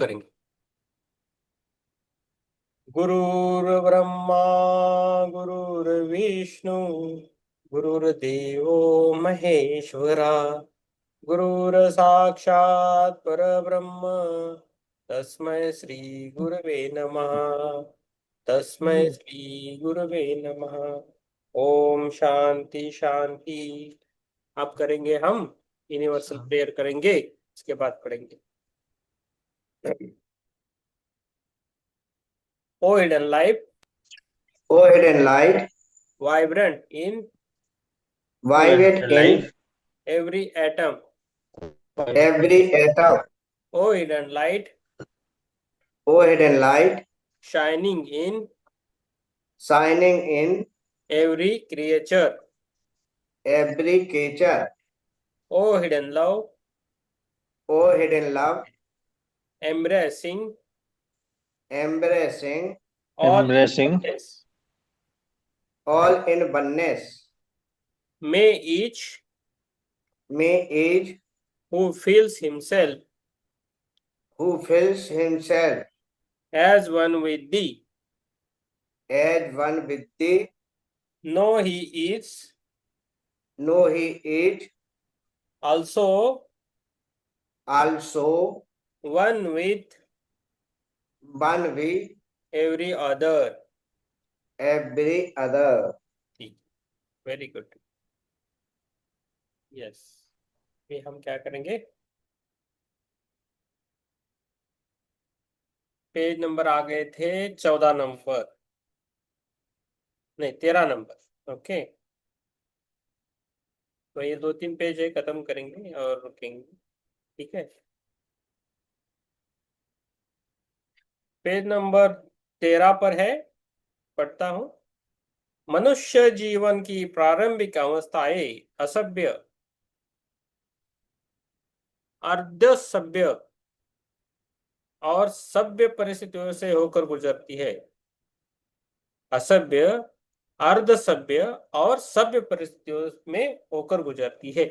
करेंगे। गुरुर्ब्रह्मा गुरुर्विष्णु गुरुर्देवो महेश्वरा गुरुर्साक्षात् परब्रह्म तस्मै श्री गुरवे नमः। तस्मै श्री गुरवे नमः। ओम शांति शांति। आप करेंगे, हम यूनिवर्सल प्रेयर करेंगे, इसके बाद पढ़ेंगे। O hidden light, O hidden light, vibrant in vibrate in every atom. every atom. O hidden light, O hidden light, shining in shining in every creature. every creature. O hidden love, O hidden love, embracing embracing all Embracing oneness. all in oneness. May each May each who feels himself who feels himself as one with thee as one with thee know he is know he is also also one with one with every other. every other. Very good. Yes, ये हम क्या करेंगे, page number आ गए थे 14 number, नहीं 13 number. Okay, तो ये 2-3 page है, खत्म करेंगे और रुकेंगे। ठीक है, पेज नंबर 13 पर है, पढ़ता हूं। मनुष्य जीवन की प्रारंभिक अवस्थाएं असभ्य, अर्ध सभ्य और सभ्य परिस्थितियों से होकर गुजरती है। असभ्य, अर्ध सभ्य और सभ्य परिस्थितियों में होकर गुजरती है।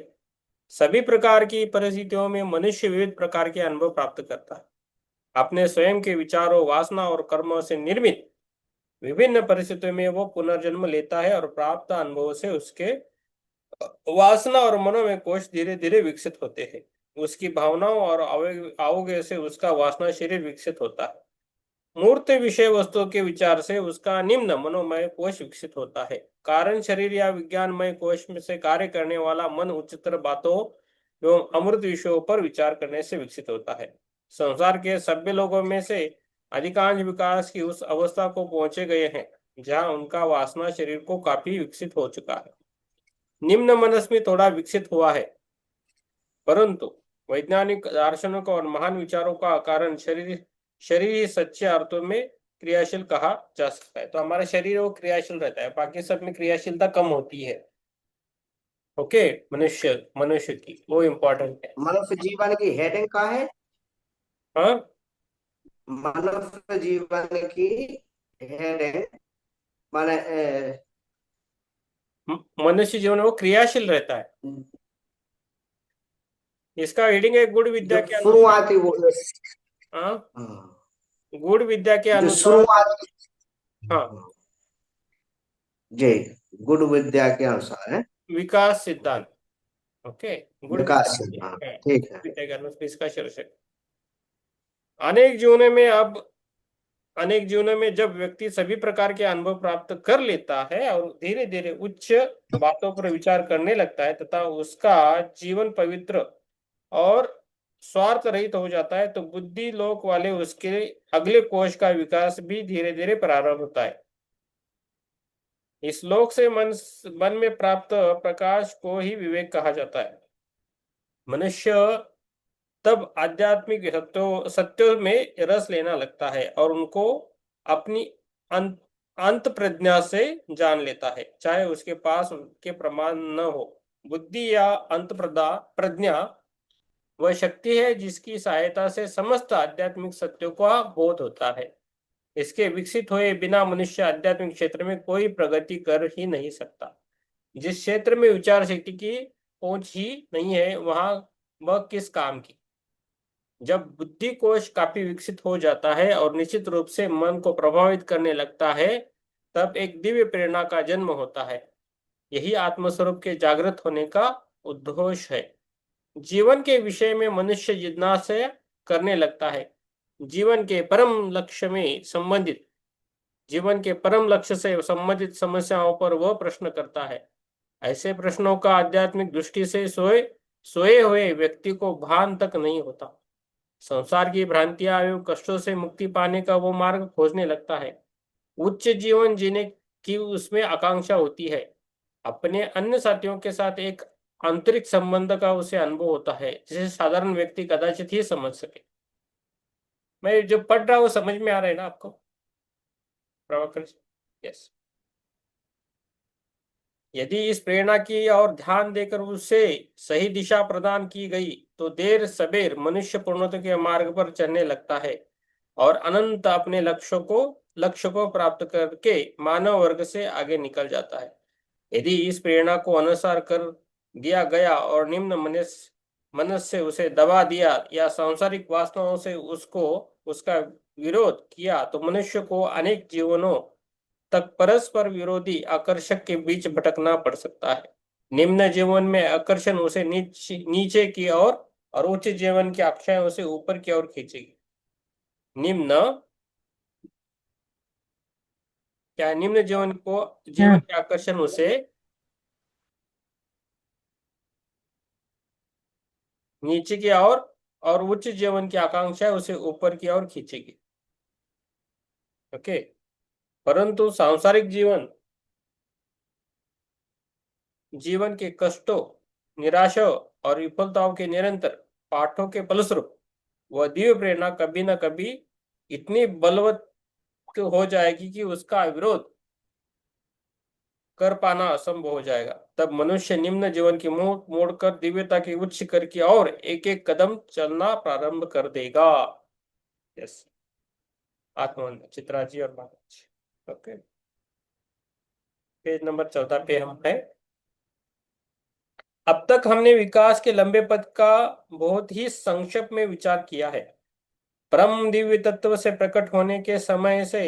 सभी प्रकार की परिस्थितियों में मनुष्य विविध प्रकार के अनुभव प्राप्त करता है। अपने स्वयं के विचारों, वासना और कर्मों से निर्मित विभिन्न परिस्थितियों में वो पुनर्जन्म लेता है और प्राप्त अनुभवों से उसके वासना और मनोमय कोश धीरे धीरे विकसित होते हैं। उसकी भावनाओं और आवोगे से उसका वासना शरीर विकसित होता है। मूर्त विषय वस्तुओं के विचार से उसका निम्न मनोमय कोश विकसित होता है। कारण शरीर या विज्ञानमय कोश में से कार्य करने वाला मन उच्चतर बातों एवं अमृत विषयों पर विचार करने से विकसित होता है। संसार के सभ्य लोगों में से अधिकांश विकास की उस अवस्था को पहुंचे गए हैं जहां उनका वासना शरीर को काफी विकसित हो चुका है। निम्न मनस में थोड़ा विकसित हुआ है, परंतु वैज्ञानिक दार्शनिकों और महान विचारों का कारण शरीर ही सच्चे अर्थों में क्रियाशील कहा जा सकता है। तो हमारा शरीर वो क्रियाशील रहता है, बाकी सब में क्रियाशीलता कम होती है। ओके, मनुष्य मनुष्य की वो इम्पोर्टेंट है। मनुष्य जीवन की हेडिंग का है। हाँ, मनुष्य जीवन की हेडिंग माने मनुष्य जीवन वो क्रियाशील रहता है। इसका हेडिंग है गुड़ विद्या जो के अनुसार। शुरुआती वो हाँ, गुड़ विद्या के जो अनुसार। शुरुआत हाँ, जी गुड विद्या के अनुसार है विकास सिद्धांत। ओके, गुड़ विकास विद्या सिद्धांत। है, ठीक है। विद्या के अनुसार इसका शीर्षक। अनेक जीवनों में अब अनेक जीवनों में जब व्यक्ति सभी प्रकार के अनुभव प्राप्त कर लेता है और धीरे धीरे उच्च बातों पर विचार करने लगता है तथा उसका जीवन पवित्र और स्वार्थ रहित हो जाता है, तो बुद्धि लोक वाले उसके अगले कोश का विकास भी धीरे धीरे प्रारंभ होता है। इस लोक से मन में प्राप्त प्रकाश को ही विवेक कहा जाता है। मनुष्य तब आध्यात्मिक सत्यों में रस लेना लगता है और उनको अपनी अंत प्रज्ञा से जान लेता है, चाहे उसके पास उनके प्रमाण न हो। बुद्धि या अंत प्रज्ञा वह शक्ति है जिसकी सहायता से समस्त आध्यात्मिक सत्यों का बोध होता है। इसके विकसित हुए बिना मनुष्य आध्यात्मिक क्षेत्र में कोई प्रगति कर ही नहीं सकता। जिस क्षेत्र में विचार शक्ति की पहुंच ही नहीं है, वहां वह किस काम की। जब बुद्धि कोश काफी विकसित हो जाता है और निश्चित रूप से मन को प्रभावित करने लगता है, तब एक दिव्य प्रेरणा का जन्म होता है। यही आत्मस्वरूप के जागृत होने का उद्घोष है। जीवन के विषय में मनुष्य जिज्ञासा करने लगता है। जीवन के परम लक्ष्य में संबंधित जीवन के परम लक्ष्य से संबंधित समस्याओं पर वह प्रश्न करता है। ऐसे प्रश्नों का आध्यात्मिक दृष्टि से सोए सोए हुए व्यक्ति को भान तक नहीं होता। संसार की भ्रांतियां एवं कष्टों से मुक्ति पाने का वो मार्ग खोजने लगता है। उच्च जीवन जीने की उसमें आकांक्षा होती है। अपने अन्य साथियों के साथ एक आंतरिक संबंध का उसे अनुभव होता है, जिसे साधारण व्यक्ति कदाचित ही समझ सके। मैं जो पढ़ रहा हूँ समझ में आ रहा है ना आपको, प्रभाकर? यस। यदि इस प्रेरणा की और ध्यान देकर उसे सही दिशा प्रदान की गई, तो देर सबेर मनुष्य पूर्णता के मार्ग पर चलने लगता है और अनंत अपने लक्ष्य को प्राप्त करके मानव वर्ग से आगे निकल जाता है। यदि इस प्रेरणा को अनुसार कर दिया गया और निम्न मनस से उसे दबा दिया या सांसारिक वासनाओं से उसको उसका विरोध किया, तो मनुष्य को अनेक जीवनों तक परस्पर विरोधी आकर्षक के बीच भटकना पड़ सकता है। निम्न जीवन में आकर्षण उसे नीचे नीचे की ओर और उच्च जीवन की अक्षाएं उसे ऊपर की ओर खींचेगी। निम्न क्या निम्न जीवन हाँ। के आकर्षण उसे नीचे की ओर और उच्च जीवन की आकांक्षा उसे ऊपर की ओर खींचेगी। ओके। परंतु सांसारिक जीवन के कष्टों, निराशा और विफलताओं के निरंतर पाठों के फलस्वरूप वह दिव्य प्रेरणा कभी न कभी इतनी बलवत हो जाएगी कि उसका विरोध कर पाना असंभव हो जाएगा। तब मनुष्य निम्न जीवन की मुंह मोड़कर दिव्यता के उच्च शिखर की ओर एक एक कदम चलना प्रारंभ कर देगा। यस। आत्मन चित्रा जी और महाराज जी। ओके। पेज नंबर 14 पे हम है। अब तक हमने विकास के लंबे पथ का बहुत ही संक्षेप में विचार किया है। परम दिव्य तत्व से प्रकट होने के समय से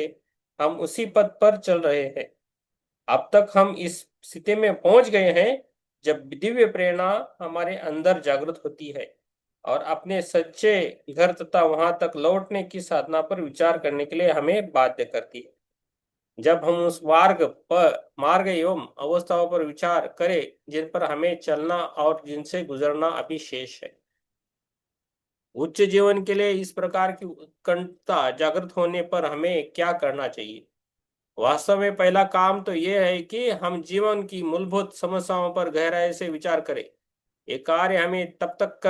हम उसी पथ पर चल रहे हैं। अब तक हम इस स्थिति में पहुंच गए हैं जब दिव्य प्रेरणा हमारे अंदर जागृत होती है और अपने सच्चे घर तथा वहां तक लौटने की साधना पर विचार करने के लिए हमें बाध्य करती है। जब हम उस मार्ग एवं अवस्थाओं पर विचार करें जिन पर हमें चलना और जिनसे गुजरना अभी शेष है। उच्च जीवन के लिए इस प्रकार की उत्कंठा जागृत होने पर हमें क्या करना चाहिए? वास्तव में पहला काम तो यह है कि हम जीवन की मूलभूत समस्याओं पर गहराई से विचार करें। ये कार्य हमें तब तक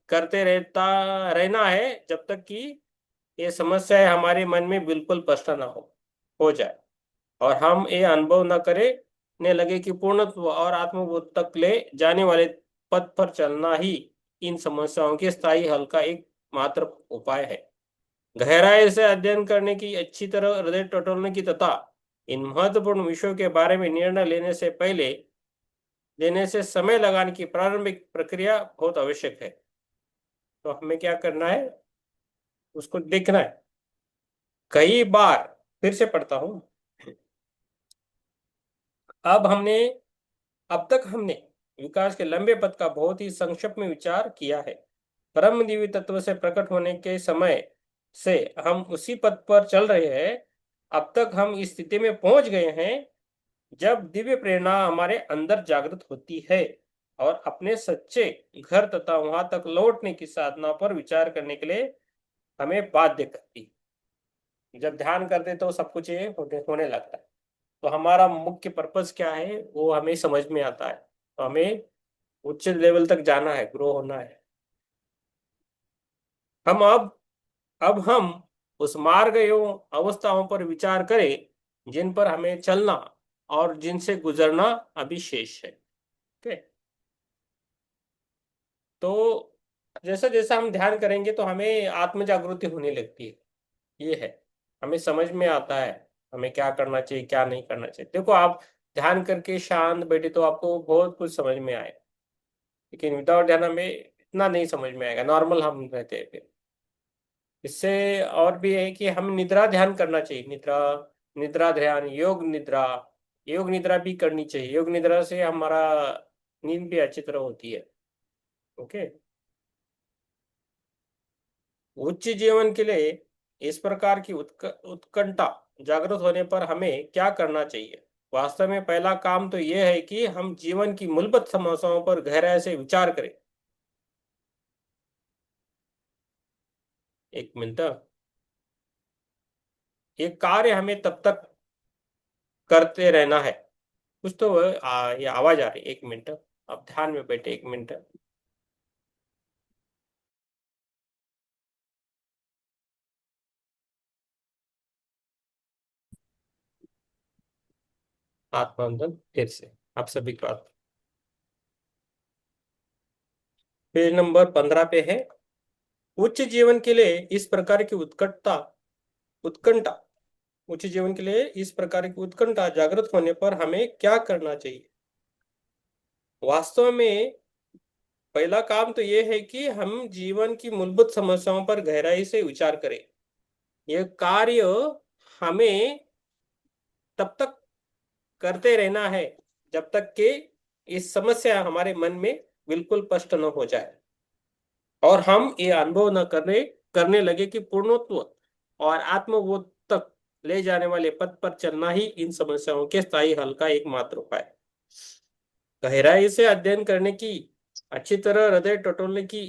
करते रहना है जब तक कि ये समस्याएं हमारे मन में बिल्कुल स्पष्ट ना हो जाए और हम ये अनुभव न करने लगे कि पूर्णत्व और आत्मबोध तक ले जाने वाले पथ पर चलना ही इन समस्याओं के स्थायी हल का एक मात्र उपाय है। गहराई से अध्ययन करने की, अच्छी तरह हृदय टटोलने की तथा इन महत्वपूर्ण विषयों के बारे में निर्णय लेने से समय लगाने की प्रारंभिक प्रक्रिया बहुत आवश्यक है। तो हमें क्या करना है? उसको देखना है। कई बार फिर से पढ़ता हूं। अब हमने अब तक हमने विकास के लंबे पथ का बहुत ही संक्षेप में विचार किया है। परम दिव्य तत्व से प्रकट होने के समय से हम उसी पथ पर चल रहे हैं। अब तक हम इस स्थिति में पहुंच गए हैं जब दिव्य प्रेरणा हमारे अंदर जागृत होती है और अपने सच्चे घर तथा वहां तक लौटने की साधना पर विचार करने के लिए हमें बाध्य करती है। जब ध्यान करते तो सब कुछ ये होने लगता है। तो हमारा मुख्य पर्पस क्या है वो हमें समझ में आता है। तो हमें उच्च लेवल तक जाना है, ग्रो होना है। हम अब हम उस मार्ग एवं अवस्थाओं पर विचार करें जिन पर हमें चलना और जिनसे गुजरना अभी शेष है। ओके। तो जैसा जैसा हम ध्यान करेंगे तो हमें आत्म जागृति होने लगती है। ये है, हमें समझ में आता है हमें क्या करना चाहिए क्या नहीं करना चाहिए। देखो, आप ध्यान करके शांत बैठे तो आपको बहुत कुछ समझ में आए, लेकिन विदाउट ध्यान में इतना नहीं समझ में आएगा। नॉर्मल हम रहते हैं फिर। इससे और भी है कि हम निद्रा ध्यान करना चाहिए। निद्रा, निद्रा ध्यान, योग निद्रा, योग निद्रा भी करनी चाहिए। योग निद्रा से हमारा नींद भी अच्छी तरह होती है। ओके। उच्च जीवन के लिए इस प्रकार की उत्कंठा जागृत होने पर हमें क्या करना चाहिए? वास्तव में पहला काम तो यह है कि हम जीवन की मूलभूत समस्याओं पर गहराई से विचार करें। एक मिनट। ये कार्य हमें तब तक करते रहना है। कुछ तो ये आवाज आ रही है, एक मिनट। आप ध्यान में बैठे, एक मिनट। आत्मबंधन फिर से आप सभी का पेज नंबर 15 पे है। उच्च जीवन के लिए इस प्रकार की उत्कटता उत्कंठा उच्च जीवन के लिए इस प्रकार की उत्कंठा जागृत होने पर हमें क्या करना चाहिए? वास्तव में पहला काम तो यह है कि हम जीवन की मूलभूत समस्याओं पर गहराई से विचार करें। यह कार्य हमें तब तक करते रहना है जब तक कि इस समस्या हमारे मन में बिल्कुल स्पष्ट न हो जाए और हम ये अनुभव न करने लगे कि पूर्णत्व और आत्मबोध तक ले जाने वाले पथ पर चलना ही इन समस्याओं के स्थायी हल का एकमात्र उपाय है। गहराई से अध्ययन करने की, अच्छी तरह हृदय टटोलने की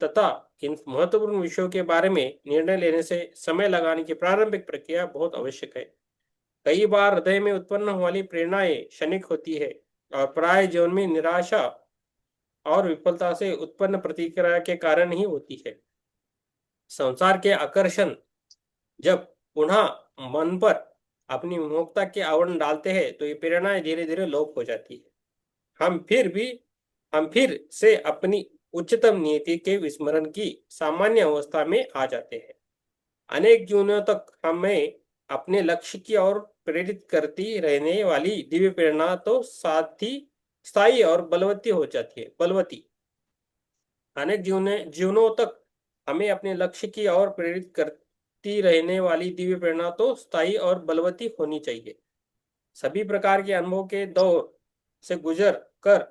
तथा इन महत्वपूर्ण विषयों के बारे में निर्णय लेने से समय लगाने की प्रारंभिक प्रक्रिया बहुत आवश्यक है। कई बार हृदय में उत्पन्न होने वाली प्रेरणाएं क्षणिक होती है और प्राय जीवन में निराशा और विफलता से उत्पन्न प्रतिक्रिया के कारण ही होती है। संसार के आकर्षण जब पुनः मन पर अपनी विमुखता के आवरण डालते हैं तो ये प्रेरणाएं धीरे धीरे लोप हो जाती है। हम फिर भी हम फिर से अपनी उच्चतम नीति के विस्मरण की सामान्य अवस्था में आ जाते हैं। अनेक जीवनों तक हमें अपने लक्ष्य की ओर प्रेरित करती रहने वाली दिव्य प्रेरणा तो साथ ही स्थायी और बलवती हो जाती है। बलवती अनेक जीवनों तक हमें अपने लक्ष्य की ओर प्रेरित करती रहने वाली दिव्य प्रेरणा तो स्थायी और बलवती होनी चाहिए। सभी प्रकार के अनुभव के दौर से गुजर कर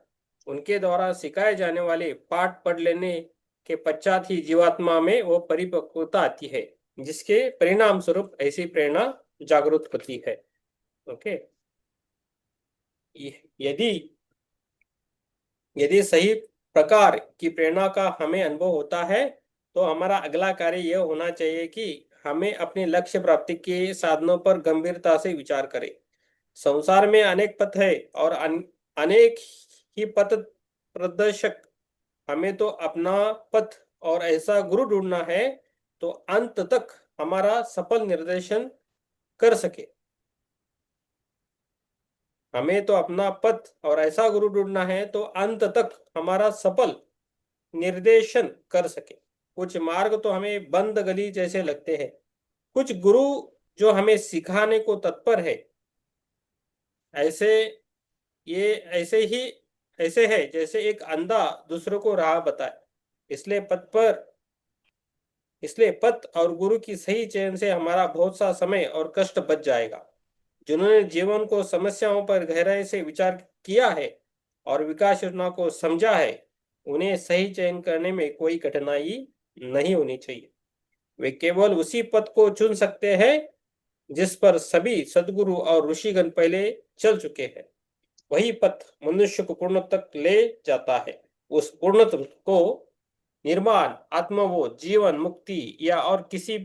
उनके द्वारा सिखाए जाने वाले पाठ पढ़ लेने के पश्चात ही जीवात्मा में वो परिपक्वता आती है जिसके परिणाम स्वरूप ऐसी प्रेरणा जागृत होती है। ओके। यदि यदि सही प्रकार की प्रेरणा का हमें अनुभव होता है तो हमारा अगला कार्य यह होना चाहिए कि हमें अपने लक्ष्य प्राप्ति के साधनों पर गंभीरता से विचार करें। संसार में अनेक पथ है और अनेक ही पथ प्रदर्शक। हमें तो अपना पथ और ऐसा गुरु ढूंढना है तो अंत तक हमारा सफल निर्देशन कर सके। हमें तो अपना पथ और ऐसा गुरु ढूंढना है तो अंत तक हमारा सफल निर्देशन कर सके। कुछ मार्ग तो हमें बंद गली जैसे लगते हैं। कुछ गुरु जो हमें सिखाने को तत्पर है, ऐसे ये ऐसे है जैसे एक अंधा दूसरों को राह बताए। इसलिए पथ पर इसलिए पथ और गुरु की सही चयन से हमारा बहुत सा समय और कष्ट बच जाएगा। जिन्होंने जीवन को समस्याओं पर गहराई से विचार किया है और विकास योजना को समझा है, उन्हें सही चयन करने में कोई कठिनाई नहीं होनी चाहिए। वे केवल उसी पथ को चुन सकते हैं जिस पर सभी सदगुरु और ऋषिगण पहले चल चुके हैं। वही पथ मनुष्य को पूर्ण तक ले जाता है। उस पूर्णत्व को निर्माण, आत्मबोध, जीवन मुक्ति या और किसी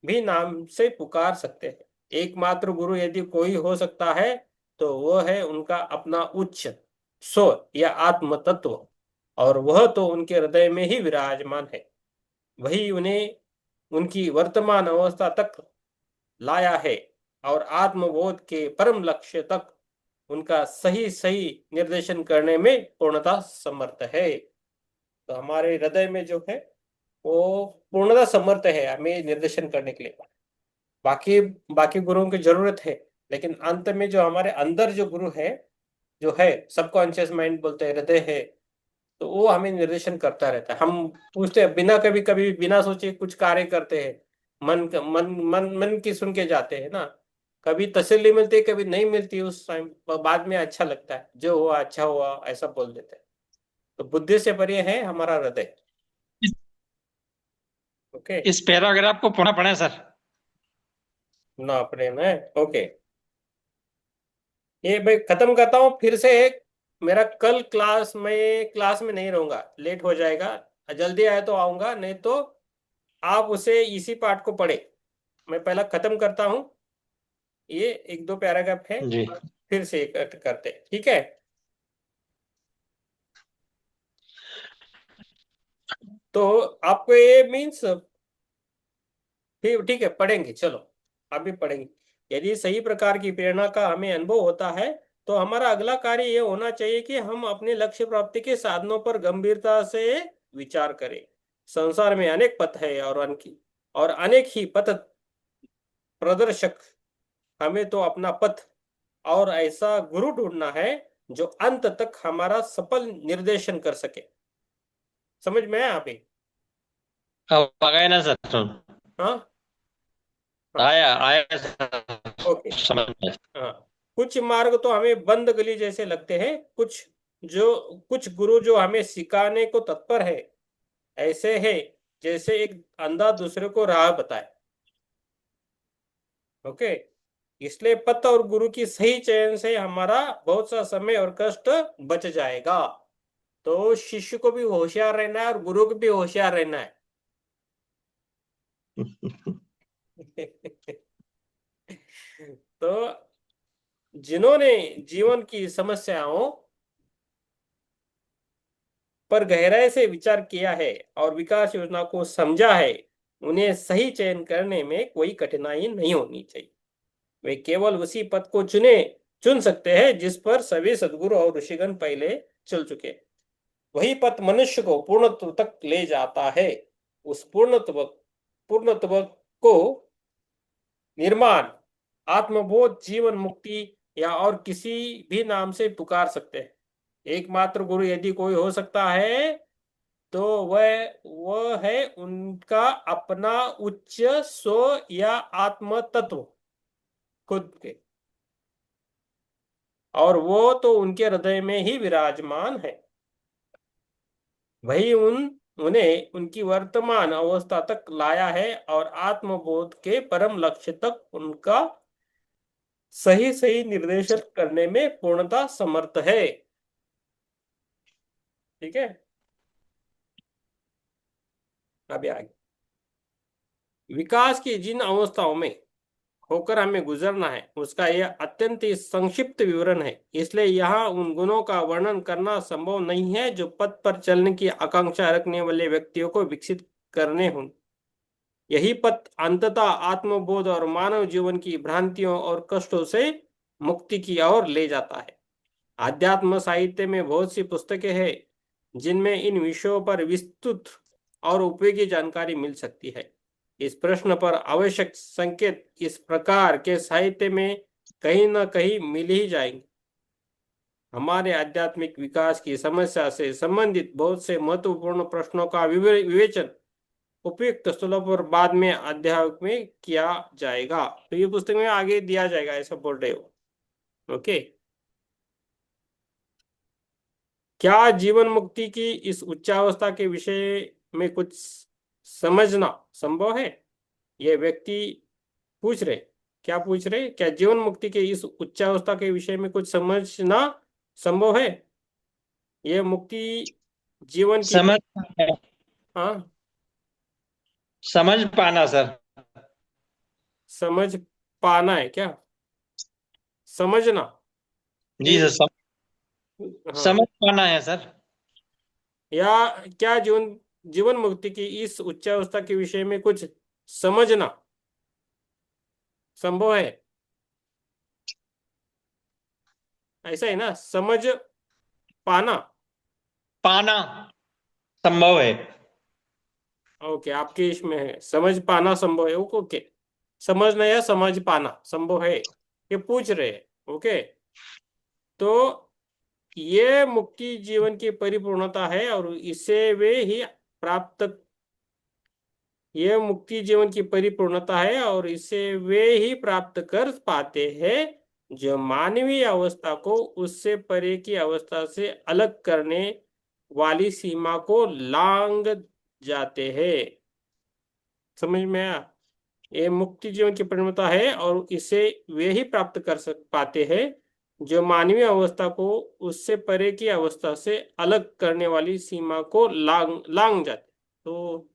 भी नाम से पुकार सकते हैं। एकमात्र गुरु यदि कोई हो सकता है तो वह है उनका अपना उच्च स्व या आत्म तत्व, और वह तो उनके हृदय में ही विराजमान है। वही उन्हें उनकी वर्तमान अवस्था तक लाया है और आत्मबोध के परम लक्ष्य तक उनका सही सही निर्देशन करने में पूर्णता समर्थ है। तो हमारे हृदय में जो है वो पूर्णता समर्थ है हमें निर्देशन करने के लिए। बाकी बाकी गुरुओं की जरूरत है, लेकिन अंत में जो हमारे अंदर जो गुरु है, जो है सबकॉन्शियस माइंड बोलते हैं, हृदय है, तो वो हमें निर्देशन करता रहता है। हम पूछते हैं बिना, कभी कभी बिना सोचे कुछ कार्य करते हैं, मन की सुन के जाते हैं ना। कभी तसल्ली मिलती है, कभी नहीं मिलती, उस टाइम बाद में अच्छा लगता है, जो हुआ अच्छा हुआ ऐसा बोल देते हैं। तो बुद्धि से परे है हमारा हृदय। इस, ओके। इस पैराग्राफ को पुनः पढ़ें सर। ना प्रेम है। ओके, ये भाई खत्म करता हूँ फिर से। एक मेरा कल क्लास में नहीं रहूंगा, लेट हो जाएगा। जल्दी आए तो आऊंगा, नहीं तो आप उसे इसी पार्ट को पढ़े। मैं पहला खत्म करता हूँ, ये एक दो पैराग्राफ है, जी। फिर से करते हैं, ठीक है। तो आपको ये मीन्स, फिर ठीक है पढ़ेंगे, चलो अभी पढ़ेंगे। यदि सही प्रकार की प्रेरणा का हमें अनुभव होता है, तो हमारा अगला कार्य ये होना चाहिए कि हम अपने लक्ष्य प्राप्ति के साधनों पर गंभीरता से विचार करें। संसार में अनेक पथ है और अनेक ही पथ प्रदर्शक। हमें तो अपना पथ और ऐसा गुरु ढूंढना है जो अंत तक हमारा सफल निर्देशन कर सके। समझ में आया अभी? अब आ गए ना सर? हाँ हाँ। आया आया सर। ओके। समझ में। हाँ, कुछ मार्ग तो हमें बंद गली जैसे लगते हैं, कुछ गुरु जो हमें सिखाने को तत्पर है, ऐसे है जैसे एक अंधा दूसरे को राह बताए। ओके। इसलिए पथ और गुरु की सही चयन से हमारा बहुत सा समय और कष्ट बच जाएगा। तो शिष्य को भी होशियार रहना है और गुरु को भी होशियार रहना है। तो जिन्होंने जीवन की समस्याओं पर गहराई से विचार किया है और विकास योजना को समझा है, उन्हें सही चयन करने में कोई कठिनाई नहीं होनी चाहिए। वे केवल उसी पथ को चुन सकते हैं जिस पर सभी सद्गुरु और ऋषिगण पहले चल चुके हैं। वही पथ मनुष्य को पूर्णत्व तक ले जाता है। उस पूर्णत्व को निर्माण, आत्मबोध, जीवन मुक्ति या और किसी भी नाम से पुकार सकते हैं। एकमात्र गुरु यदि कोई हो सकता है, तो वह है उनका अपना उच्च स्व या आत्म तत्व, खुद के। और वो तो उनके हृदय में ही विराजमान है। वही उन्हें उनकी वर्तमान अवस्था तक लाया है और आत्मबोध के परम लक्ष्य तक उनका सही सही निर्देशन करने में पूर्णता समर्थ है। ठीक है, अभी आगे। विकास की जिन अवस्थाओं में होकर हमें गुजरना है, उसका यह अत्यंत ही संक्षिप्त विवरण है। इसलिए यहाँ उन गुणों का वर्णन करना संभव नहीं है जो पथ पर चलने की आकांक्षा रखने वाले व्यक्तियों को विकसित करने हों। यही पथ अंततः आत्मबोध और मानव जीवन की भ्रांतियों और कष्टों से मुक्ति की ओर ले जाता है। आध्यात्म साहित्य में बहुत सी पुस्तकें हैं जिनमें इन विषयों पर विस्तृत और उपयोगी जानकारी मिल सकती है। इस प्रश्न पर आवश्यक संकेत इस प्रकार के साहित्य में कहीं न कहीं मिल ही जाएंगे। हमारे आध्यात्मिक विकास की समस्या से संबंधित बहुत से महत्वपूर्ण प्रश्नों का विवेचन उपयुक्त स्थलों पर बाद में अध्याय में किया जाएगा। तो ये पुस्तक में आगे दिया जाएगा, ऐसा बोल रहे हो। ओके। क्या जीवन मुक्ति की इस उच्चावस्था के विषय में कुछ समझना संभव है? ये व्यक्ति पूछ रहे, क्या पूछ रहे, क्या जीवन मुक्ति के इस उच्चावस्था के विषय में कुछ समझना संभव है? ये मुक्ति जीवन की, समझ हाँ, समझ पाना सर। समझ पाना है क्या? समझना, जी ये, सर, हाँ। समझ पाना है सर। या क्या जीवन मुक्ति की इस उच्चावस्था के विषय में कुछ समझना संभव है? ऐसा है ना, समझ पाना। पाना संभव है। ओके, आपके इसमें है समझ पाना संभव है। ओके, समझना या समझ पाना संभव है, ये पूछ रहे हैं। ओके। तो ये मुक्ति जीवन की परिपूर्णता है और इसे वे ही प्राप्त ये मुक्ति जीवन की परिपूर्णता है और इसे वे ही प्राप्त कर पाते हैं जो मानवीय अवस्था को उससे परे की अवस्था से अलग करने वाली सीमा को लांघ जाते हैं। समझ में आया? ये मुक्ति जीवन की परिपूर्णता है और इसे वे ही प्राप्त कर पाते हैं जो मानवीय अवस्था को उससे परे की अवस्था से अलग करने वाली सीमा को लांघ लांघ जाते। तो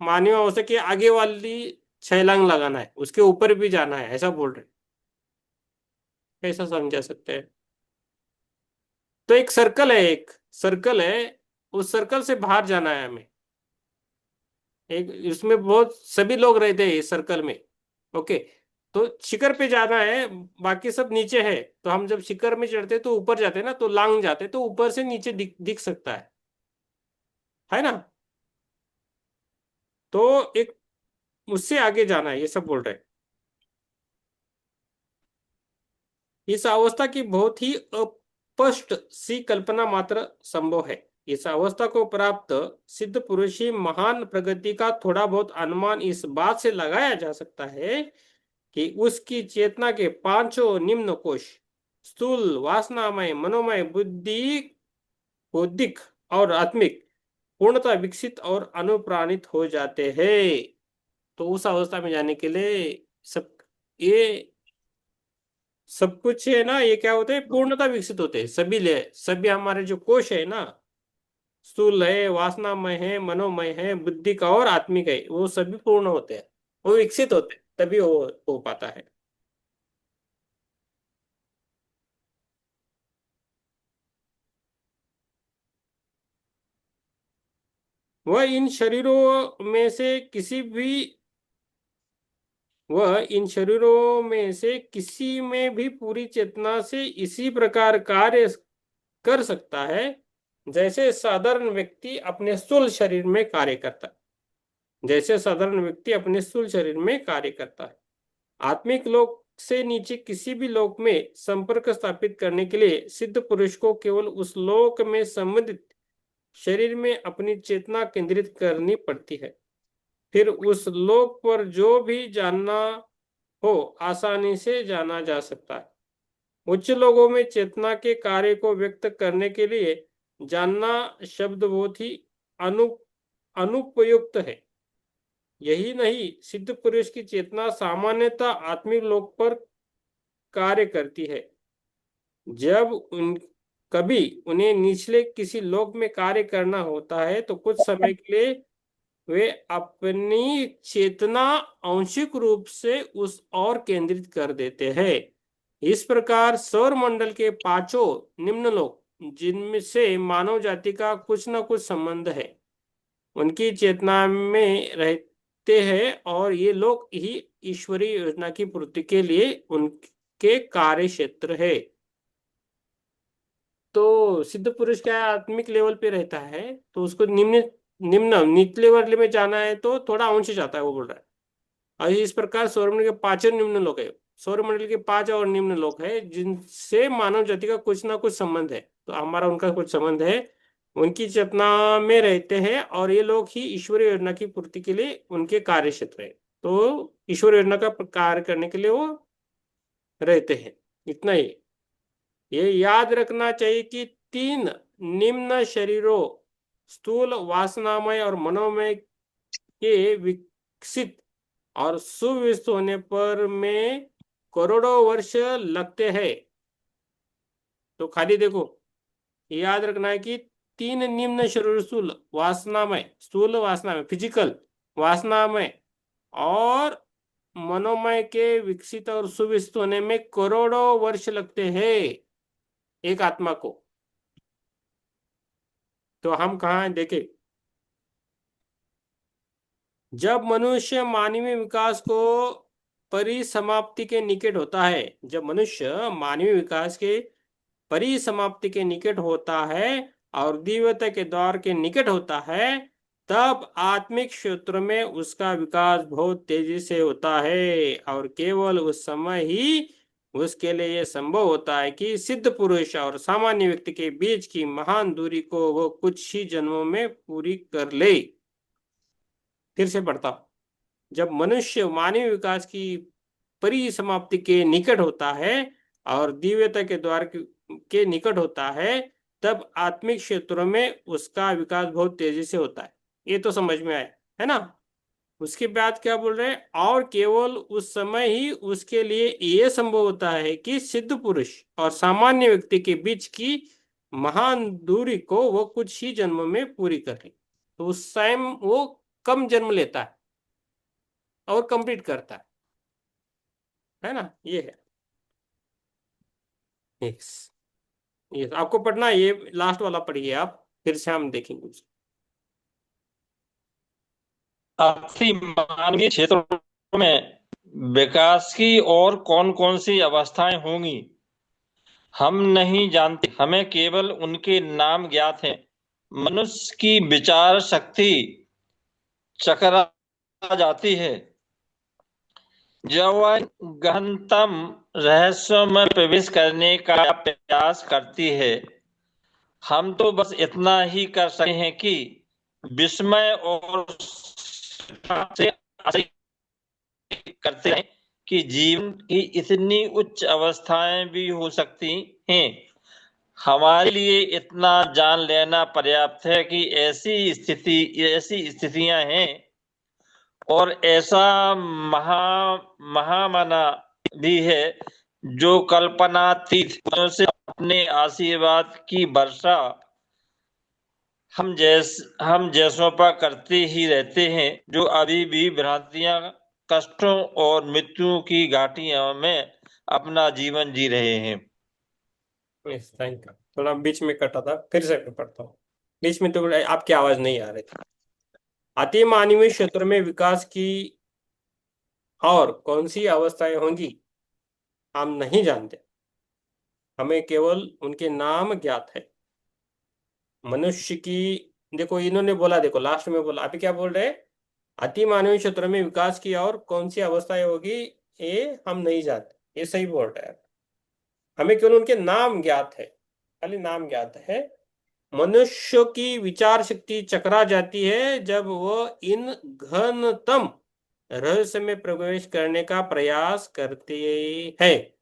मानवीय अवस्था के आगे वाली छलांग लगाना है, उसके ऊपर भी जाना है, ऐसा बोल रहे। कैसा समझा सकते हैं? तो एक सर्कल है, एक सर्कल है, उस सर्कल से बाहर जाना है हमें। एक इसमें बहुत सभी लोग रहते हैं इस सर्कल में। ओके, तो शिखर पे जाना है, बाकी सब नीचे है। तो हम जब शिखर में चढ़ते तो ऊपर जाते हैं ना, तो लांग जाते, तो ऊपर से नीचे दिख सकता है ना? तो एक उससे आगे जाना है, ये सब बोल रहे हैं। इस अवस्था की बहुत ही अस्पष्ट सी कल्पना मात्र संभव है। इस अवस्था को प्राप्त सिद्ध पुरुष ही महान प्रगति का थोड़ा बहुत अनुमान इस बात से लगाया जा सकता है कि उसकी चेतना के पांचों निम्न कोश स्थूल, वासनामय, मनोमय, बौद्धिक और आत्मिक पूर्णतः विकसित और अनुप्राणित हो जाते हैं। तो उस अवस्था में जाने के लिए ये सब कुछ है ना, ये क्या होते हैं? पूर्णतः विकसित होते हैं सभी ले सभी हमारे जो कोश है ना, स्थूल है, वासनामय है, मनोमय है, बुद्धिक और आत्मिक है, वो सभी पूर्ण होते हैं, वो विकसित होते हैं, तभी वो हो पाता है। वह इन शरीरों में से किसी में भी पूरी चेतना से इसी प्रकार कार्य कर सकता है जैसे साधारण व्यक्ति अपने स्थूल शरीर में कार्य करता है। जैसे साधारण व्यक्ति अपने स्थूल शरीर में कार्य करता है। आत्मिक लोक से नीचे किसी भी लोक में संपर्क स्थापित करने के लिए सिद्ध पुरुष को केवल उस लोक में संबंधित शरीर में अपनी चेतना केंद्रित करनी पड़ती है। फिर उस लोक पर जो भी जानना हो आसानी से जाना जा सकता है। उच्च लोगों में चेतना के कार्य को व्यक्त करने के लिए जानना शब्द बहुत ही अनु अनुपयुक्त है। यही नहीं, सिद्ध पुरुष की चेतना सामान्यतः आत्मिक लोक पर कार्य करती है। जब कभी उन्हें निचले किसी लोक में कार्य करना होता है तो कुछ समय के लिए वे अपनी चेतना आंशिक रूप से उस ओर केंद्रित कर देते हैं। इस प्रकार सौर मंडल के पांचों निम्न लोक जिनमें से मानव जाति का कुछ न कुछ संबंध है उनकी चेतना में रहते हैं और ये लोग ही ईश्वरीय योजना की पूर्ति के लिए उनके कार्य क्षेत्र है। तो सिद्ध पुरुष क्या है, आत्मिक लेवल पे रहता है, तो उसको निम्न निम्न निचले वर्ग में जाना है तो थोड़ा ऊंचे जाता है, वो बोल रहा है। और इस प्रकार सौरमंडल के पांचों निम्न लोक है। सौरमंडल के पांच और निम्न लोक है जिनसे मानव जाति का कुछ ना कुछ संबंध है, तो हमारा उनका कुछ संबंध है, उनकी चेतना में रहते हैं और ये लोग ही ईश्वरीय योजना की पूर्ति के लिए उनके कार्य क्षेत्र है। तो ईश्वर योजना का कार्य करने के लिए वो रहते हैं। इतना ही ये याद रखना चाहिए कि तीन निम्न शरीरों स्थूल, वासनामय और मनोमय के विकसित और सुव्यवस्थित होने पर में करोड़ों वर्ष लगते हैं। तो खाली देखो, याद रखना है कि तीन निम्न शरीर स्थूल वासनामय फिजिकल, वासनामय और मनोमय के विकसित और सुव्यवस्थित होने में करोड़ों वर्ष लगते हैं एक आत्मा को। तो हम कहाँ देखें, जब मनुष्य मानवीय विकास को परिसमाप्ति के निकट होता है, जब मनुष्य मानवीय विकास के परिसमाप्ति के निकट होता है और दिव्यता के द्वार के निकट होता है, तब आत्मिक क्षेत्र में उसका विकास बहुत तेजी से होता है और केवल उस समय ही उसके लिए यह संभव होता है कि सिद्ध पुरुष और सामान्य व्यक्ति के बीच की महान दूरी को वो कुछ ही जन्मों में पूरी कर ले। फिर से पढ़ता हूं। जब मनुष्य मानवीय विकास की परिसमाप्ति के निकट होता है और दिव्यता के द्वार के निकट होता है, तब आत्मिक क्षेत्रों में उसका विकास बहुत तेजी से होता है। ये तो समझ में आया है ना। उसके बाद क्या बोल रहे हैं, और केवल उस समय ही उसके लिए यह संभव होता है कि सिद्ध पुरुष और सामान्य व्यक्ति के बीच की महान दूरी को वो कुछ ही जन्मों में पूरी कर ले। तो उस टाइम वो कम जन्म लेता है और कंप्लीट करता है ना। ये है। यस, यस, आपको पढ़ना है, ये लास्ट वाला पढ़िए आप, फिर से हम देखेंगे उसको। अति मानवीय क्षेत्रों में विकास की और कौन कौन सी अवस्थाएं होंगी हम नहीं जानते, हमें केवल उनके नाम ज्ञात हैं। मनुष्य की विचार शक्ति चकरा जाती है जब वह गहनतम रहस्यों में प्रवेश करने का प्रयास करती है। हम तो बस इतना ही कर सकते हैं कि विस्मय और से आश्चर्य करते हैं कि जीवन की इतनी उच्च अवस्थाएं भी हो सकती हैं। हमारे लिए इतना जान लेना पर्याप्त है कि ऐसी स्थितियां हैं और ऐसा महामना भी है जो कल्पनातीत से अपने आशीर्वाद की वर्षा हम जैसों पर करते ही रहते हैं, जो अभी भी भ्रांतियां, कष्टों और मृत्यु की घाटियों में अपना जीवन जी रहे हैं। Yes, thank you. थोड़ा बीच में कटा था, फिर से मैं पढ़ता हूँ। बीच में तो आपकी आवाज नहीं आ रही थी। अति मानवीय क्षेत्र में विकास की और कौन सी अवस्थाएं होंगी हम नहीं जानते, हमें केवल उनके नाम ज्ञात है। मनुष्य की, देखो इन्होंने बोला, देखो लास्ट में बोला, अभी क्या बोल रहे हैं, अति मानवीय क्षेत्र में विकास की और कौन सी अवस्थाएं होगी ये हम नहीं जानते, ये सही बोल रहे हैं। हमें केवल उनके नाम ज्ञात है, खाली नाम ज्ञात है। मनुष्य की विचार शक्ति चकरा जाती है जब वह इन घनतम रहस्य में प्रवेश करने का प्रयास करते हैं।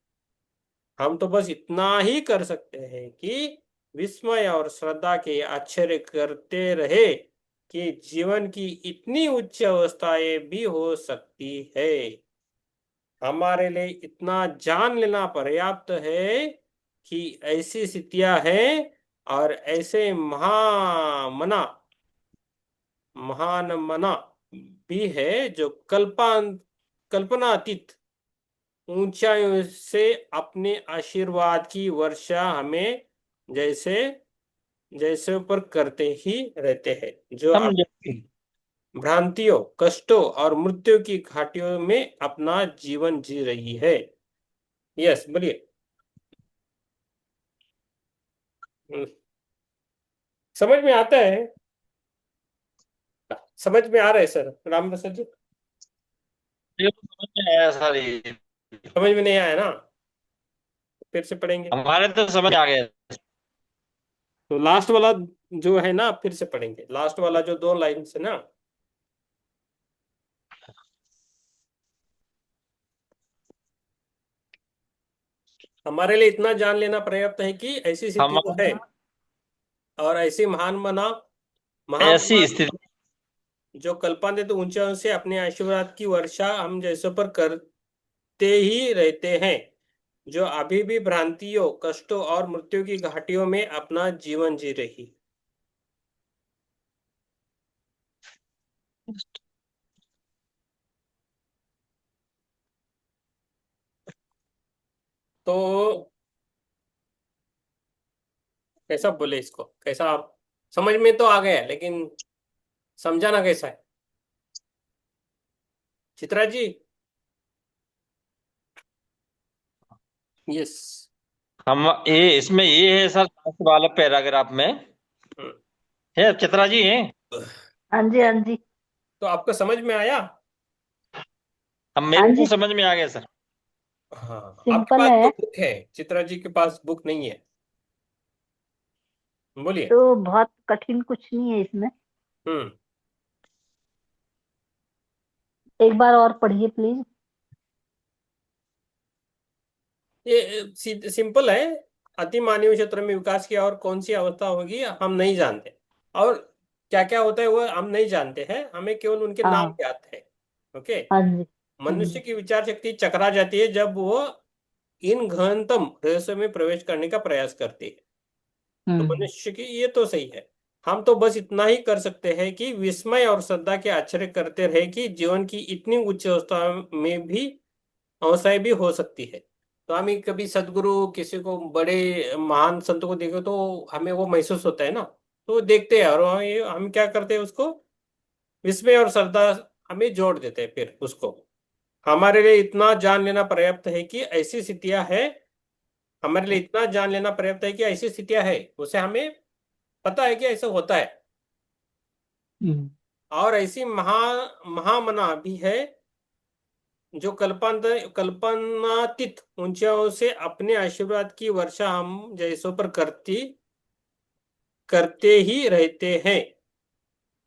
हम तो बस इतना ही कर सकते हैं कि विस्मय और श्रद्धा के आश्चर्य करते रहे कि जीवन की इतनी उच्च अवस्थाएं भी हो सकती है। हमारे लिए इतना जान लेना पर्याप्त है कि ऐसी स्थितियां हैं और ऐसे महान मना भी है जो कल्पनातीत ऊंचाइयों से अपने आशीर्वाद की वर्षा हमें जैसे जैसे ऊपर करते ही रहते हैं, जो हम अपनी भ्रांतियों, कष्टों और मृत्यु की घाटियों में अपना जीवन जी रही है। यस, बोलिए। हम्म, समझ में आता है? समझ में आ रहा है सर राम प्रसाद जी? ये तो समझ में आया सर, ये समझ में नहीं आया ना? फिर से पढ़ेंगे। हमारे तो समझ आ गया। तो लास्ट वाला जो है ना, फिर से पढ़ेंगे, लास्ट वाला जो दो लाइन है ना। हमारे लिए इतना जान लेना पर्याप्त है कि ऐसी स्थिति तो है हमारा और ऐसी महान ऐसी स्थिति जो कल्पना तो ऊंचाइयों से अपने आशीर्वाद की वर्षा हम जैसों पर करते ही रहते हैं, जो अभी भी भ्रांतियों, कष्टों और मृत्यु की घाटियों में अपना जीवन जी रही। तो कैसा बोले इसको, कैसा आप समझ में तो आ गया, लेकिन समझाना कैसा है चित्रा जी? यस। हम ये इसमें ये है सर, लास्ट वाला पैराग्राफ में है, चित्रा जी है। हाँ जी, हाँ जी। तो आपको समझ में आया? अब हाँ मेरे को जी। समझ में आ गया सर। हाँ, आपके सिंपल पास तो है। बुक है, चित्रा जी के पास बुक नहीं है। बोलिए। तो बहुत कठिन कुछ नहीं है इसमें। हम्म। एक बार और पढ़िए प्लीज। ये सिंपल है। अति मानवीय क्षेत्र में विकास की और कौन सी अवस्था होगी हम नहीं जानते, और क्या क्या होता है वो हम नहीं जानते हैं, हमें केवल उनके नाम हाँ। याद है। ओके। हाँ जी। मनुष्य की विचार शक्ति चकरा जाती है जब वो इन गहनतम रहस्यों में प्रवेश करने का प्रयास करती है। तो हम्म। मनुष्य की ये तो सही है। हम तो बस इतना ही कर सकते हैं कि विस्मय और श्रद्धा के आश्चर्य करते रहे कि जीवन की इतनी उच्च अवस्था में भी अवस्थाएं भी हो सकती है। तो हम कभी सदगुरु किसी को बड़े महान संतों को देखो तो हमें वो महसूस होता है ना। तो देखते हैं और हम क्या करते हैं उसको विस्मय और श्रद्धा हमें जोड़ देते हैं फिर उसको। हमारे लिए इतना जान लेना पर्याप्त है कि ऐसी स्थितियां है। हमारे लिए इतना जान लेना पर्याप्त है कि ऐसी स्थितियां है उसे हमें पता है कि ऐसा होता है। हम्म। और ऐसी महामना भी है जो कल्पनातीत ऊंचाइयों से अपने आशीर्वाद की वर्षा हम जैसों पर करते ही रहते हैं।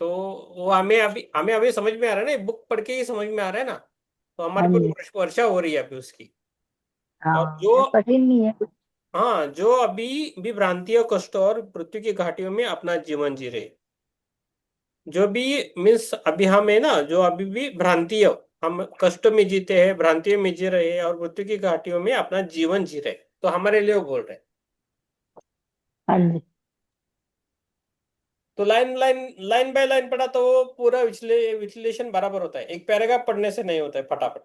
तो वो हमें अभी समझ में आ रहा है ना, बुक पढ़ के ही समझ में आ रहा है ना। तो हमारे हाँ पर जी। वर्षा हो रही है अभी उसकी। और हाँ, जो ये कठिन नहीं है कुछ। हाँ, जो अभी भी भ्रांतियों कष्टों और मृत्यु की घाटियों में अपना जीवन जी रहे, जो भी मीन्स अभी हम है ना, जो अभी भी भ्रांति हम कष्ट में जीते हैं, भ्रांतियों में जी रहे हैं और मृत्यु की घाटियों में अपना जीवन जी रहे, तो हमारे लिए वो बोल रहे हैं। हाँ जी। तो line line line by line पढ़ा तो वो पूरा विश्लेषण बराबर होता है, एक पैराग्राफ पढ़ने से नहीं होता है फटाफट।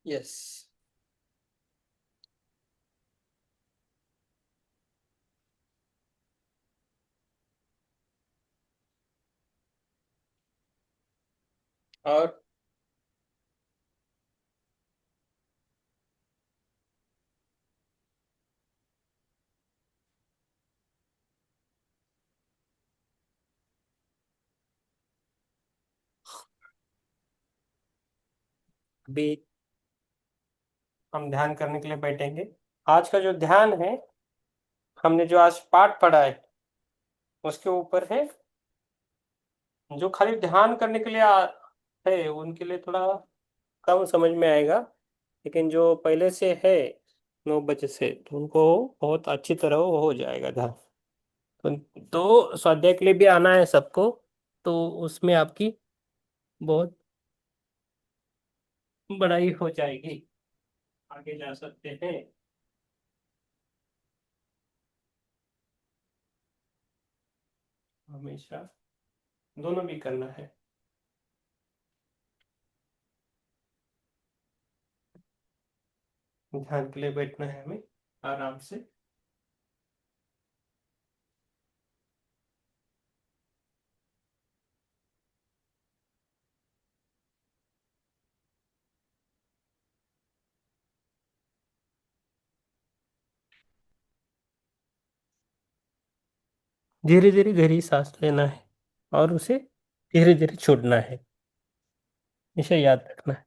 यस। और अभी हम ध्यान करने के लिए बैठेंगे। आज का जो ध्यान है, हमने जो आज पाठ पढ़ा है उसके ऊपर है। जो खाली ध्यान करने के लिए है उनके लिए थोड़ा कम समझ में आएगा, लेकिन जो पहले से है 9 बजे से, तो उनको बहुत अच्छी तरह वो हो जाएगा ध्यान। तो स्वाध्याय के लिए भी आना है सबको, तो उसमें आपकी बहुत बड़ाई हो जाएगी, आगे जा सकते हैं। हमेशा दोनों भी करना है। ध्यान के लिए बैठना है हमें आराम से। धीरे धीरे गहरी सांस लेना है और उसे धीरे धीरे छोड़ना है, इसे याद रखना है।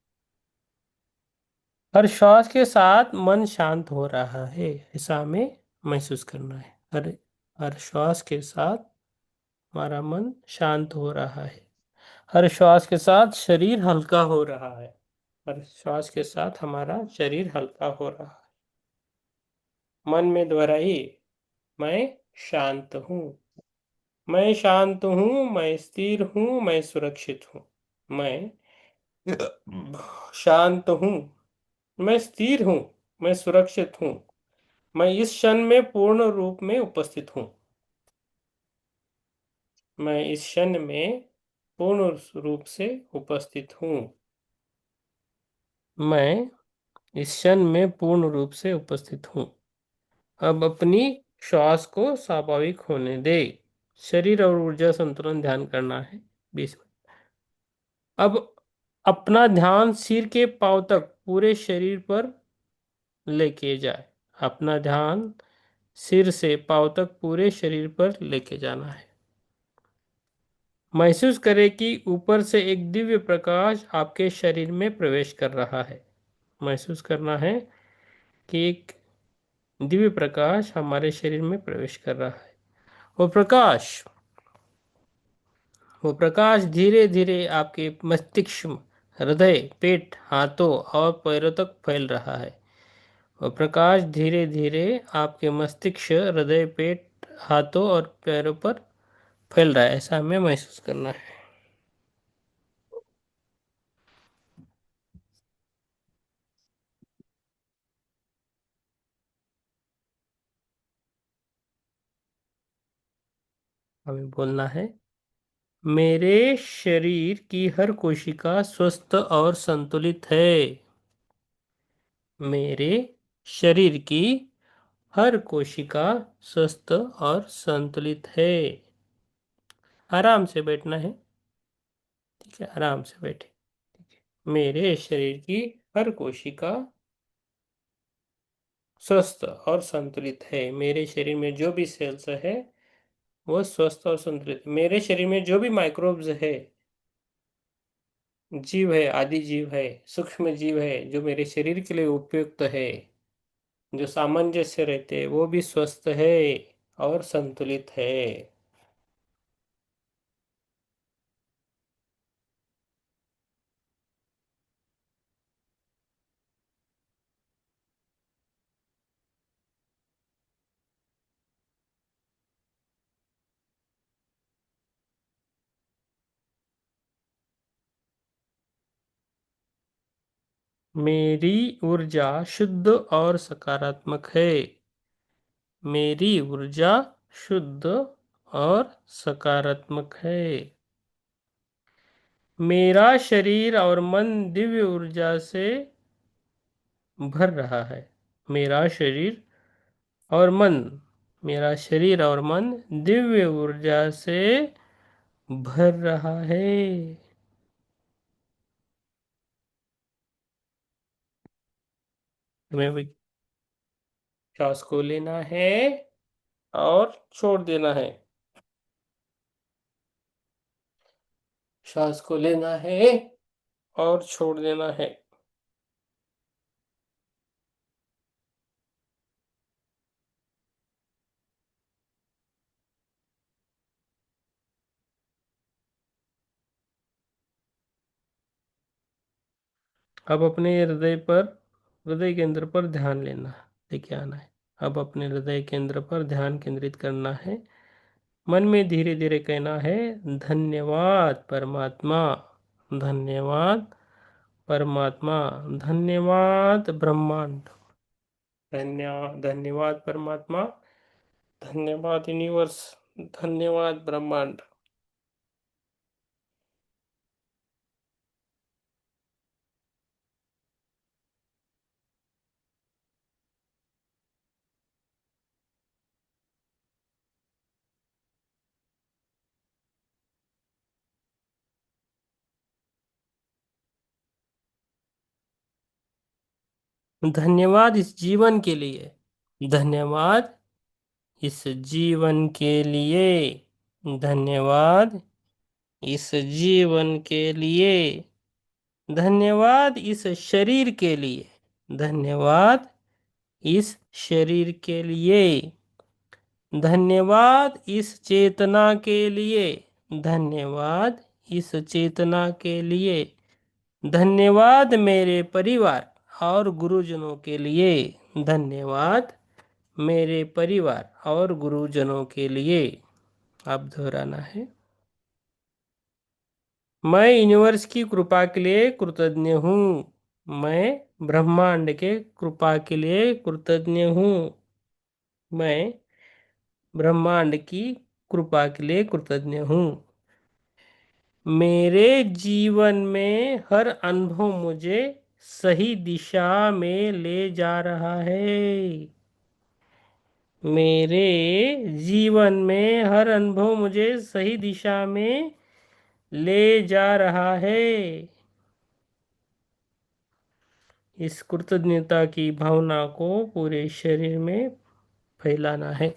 हर श्वास के साथ मन शांत हो रहा है, ऐसा हमें महसूस करना है। हर हर श्वास के साथ हमारा मन शांत हो रहा है। हर श्वास के साथ शरीर हल्का हो रहा है। हर श्वास के साथ हमारा शरीर हल्का हो रहा है। मन में दोहराइए, मैं शांत हूँ। मैं शांत हूँ, मैं स्थिर हूँ, मैं सुरक्षित हूँ। मैं शांत हूँ, मैं स्थिर हूँ, मैं सुरक्षित हूँ। मैं इस क्षण में पूर्ण रूप में उपस्थित हूँ। मैं इस क्षण में पूर्ण रूप से उपस्थित हूँ। मैं इस क्षण में पूर्ण रूप से उपस्थित हूँ। अब अपनी श्वास को स्वाभाविक होने दे। शरीर और ऊर्जा संतुलन ध्यान करना है 20 मिनट। अब अपना ध्यान सिर के पांव तक पूरे शरीर पर लेके जाए। अपना ध्यान सिर से पांव तक पूरे शरीर पर लेके जाना है। महसूस करें कि ऊपर से एक दिव्य प्रकाश आपके शरीर में प्रवेश कर रहा है। महसूस करना है कि एक दिव्य प्रकाश हमारे शरीर में प्रवेश कर रहा है। वो प्रकाश वो प्रकाश धीरे धीरे आपके मस्तिष्क, हृदय, पेट, हाथों और पैरों तक फैल रहा है। वो प्रकाश धीरे धीरे आपके मस्तिष्क, हृदय, पेट, हाथों और पैरों पर फैल रहा है, ऐसा हमें महसूस करना है। हमें बोलना है, मेरे शरीर की हर कोशिका स्वस्थ और संतुलित है। मेरे शरीर की हर कोशिका स्वस्थ और संतुलित है। आराम से बैठना है, ठीक है, आराम से बैठे। मेरे शरीर की हर कोशिका स्वस्थ और संतुलित है। मेरे शरीर में जो भी सेल्स है वो स्वस्थ और संतुलित। मेरे शरीर में जो भी माइक्रोब्स है, जीव है, आदि जीव है, सूक्ष्म जीव है, जो मेरे शरीर के लिए उपयुक्त है, जो सामंजस्य रहते हैं, वो भी स्वस्थ है और संतुलित है। मेरी ऊर्जा शुद्ध और सकारात्मक है। मेरी ऊर्जा शुद्ध और सकारात्मक है। मेरा शरीर और मन दिव्य ऊर्जा से भर रहा है। मेरा शरीर और मन मेरा शरीर और मन दिव्य ऊर्जा से भर रहा है। तुम्हें भी श्वास को लेना है और छोड़ देना है। श्वास को लेना है और छोड़ देना है। अब अपने हृदय केंद्र पर ध्यान लेना, लेके आना है। अब अपने हृदय केंद्र पर ध्यान केंद्रित करना है। मन में धीरे धीरे कहना है, धन्यवाद परमात्मा, धन्यवाद परमात्मा, धन्यवाद ब्रह्मांड, धन्यवाद परमात्मा, धन्यवाद यूनिवर्स, धन्यवाद ब्रह्मांड। धन्यवाद इस जीवन के लिए, धन्यवाद इस जीवन के लिए, धन्यवाद इस जीवन के लिए, धन्यवाद इस शरीर के लिए, धन्यवाद इस शरीर के लिए, धन्यवाद इस चेतना के लिए, धन्यवाद इस चेतना के लिए, धन्यवाद मेरे परिवार और गुरुजनों के लिए, धन्यवाद मेरे परिवार और गुरुजनों के लिए। आप दोहराना है, मैं यूनिवर्स की कृपा के लिए कृतज्ञ हूँ। मैं ब्रह्मांड के कृपा के लिए कृतज्ञ हूँ। मैं ब्रह्मांड की कृपा के लिए कृतज्ञ हूँ। मेरे जीवन में हर अनुभव मुझे सही दिशा में ले जा रहा है। मेरे जीवन में हर अनुभव मुझे सही दिशा में ले जा रहा है। इस कृतज्ञता की भावना को पूरे शरीर में फैलाना है।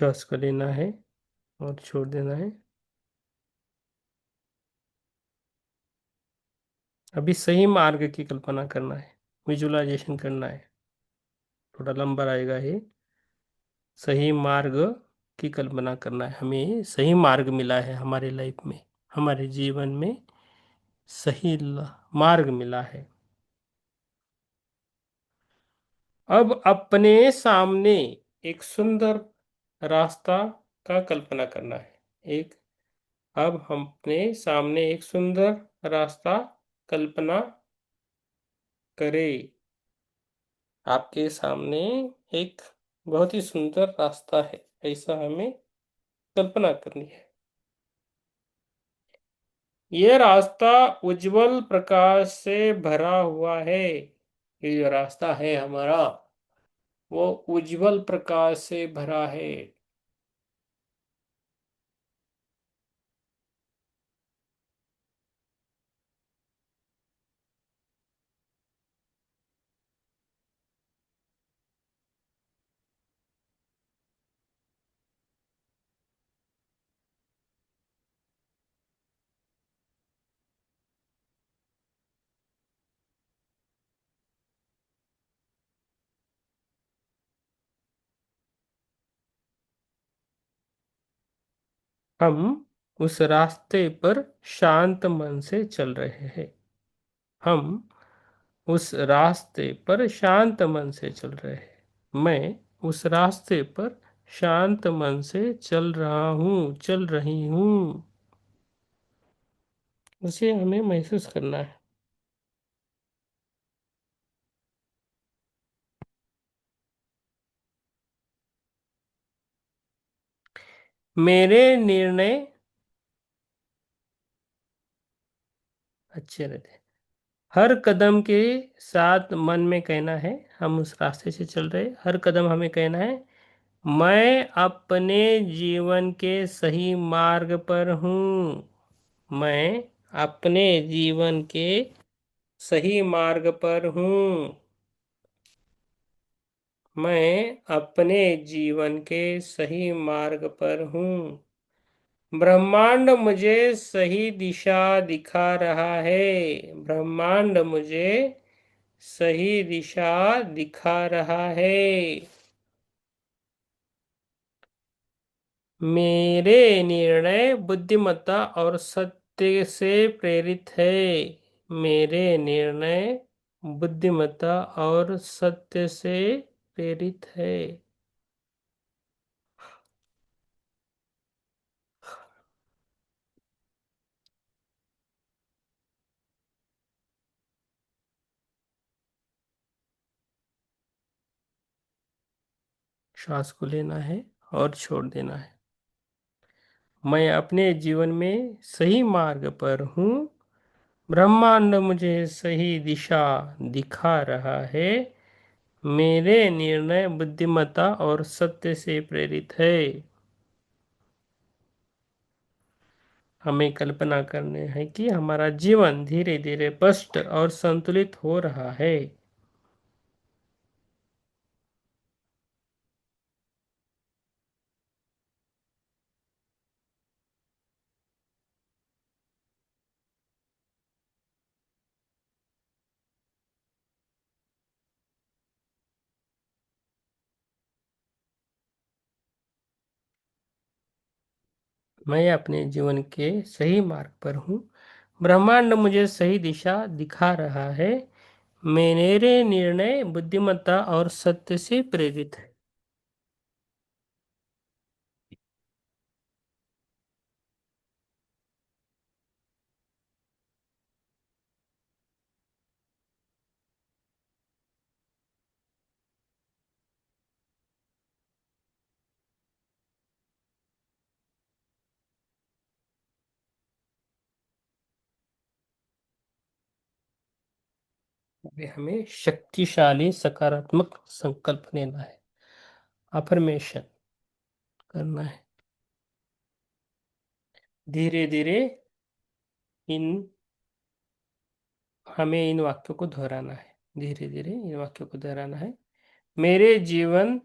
श्वास को लेना है और छोड़ देना है। अभी सही मार्ग की कल्पना करना है, विजुअलाइजेशन करना है। थोड़ा लंबा रहेगा ये। सही मार्ग की कल्पना करना है। हमें सही मार्ग मिला है हमारे लाइफ में, हमारे जीवन में सही मार्ग मिला है। अब अपने सामने एक सुंदर रास्ता का कल्पना करना है। एक अब हम अपने सामने एक सुंदर रास्ता कल्पना करें। आपके सामने एक बहुत ही सुंदर रास्ता है, ऐसा हमें कल्पना करनी है। यह रास्ता उज्जवल प्रकाश से भरा हुआ है। ये जो रास्ता है हमारा, वो उज्जवल प्रकाश से भरा है। हम उस रास्ते पर शांत मन से चल रहे हैं। हम उस रास्ते पर शांत मन से चल रहे हैं। मैं उस रास्ते पर शांत मन से चल रहा हूँ, चल रही हूँ। उसे हमें महसूस करना है। मेरे निर्णय अच्छे रहते हैं। हर कदम के साथ मन में कहना है, हम उस रास्ते से चल रहे, हर कदम हमें कहना है, मैं अपने जीवन के सही मार्ग पर हूँ। मैं अपने जीवन के सही मार्ग पर हूँ। मैं अपने जीवन के सही मार्ग पर हूँ। ब्रह्मांड मुझे सही दिशा दिखा रहा है। ब्रह्मांड मुझे सही दिशा दिखा रहा है। मेरे निर्णय बुद्धिमत्ता और सत्य से प्रेरित है। मेरे निर्णय बुद्धिमत्ता और सत्य से प्रेरित है। श्वास को लेना है और छोड़ देना है। मैं अपने जीवन में सही मार्ग पर हूँ। ब्रह्मांड मुझे सही दिशा दिखा रहा है। मेरे निर्णय बुद्धिमत्ता और सत्य से प्रेरित है। हमें कल्पना करने है कि हमारा जीवन धीरे धीरे स्पष्ट और संतुलित हो रहा है। मैं अपने जीवन के सही मार्ग पर हूँ। ब्रह्मांड मुझे सही दिशा दिखा रहा है। मेरे निर्णय बुद्धिमत्ता और सत्य से प्रेरित है। अभी हमें शक्तिशाली सकारात्मक संकल्प लेना है, अफर्मेशन करना है। धीरे धीरे इन हमें इन वाक्यों को दोहराना है। धीरे धीरे इन वाक्यों को दोहराना है। मेरे जीवन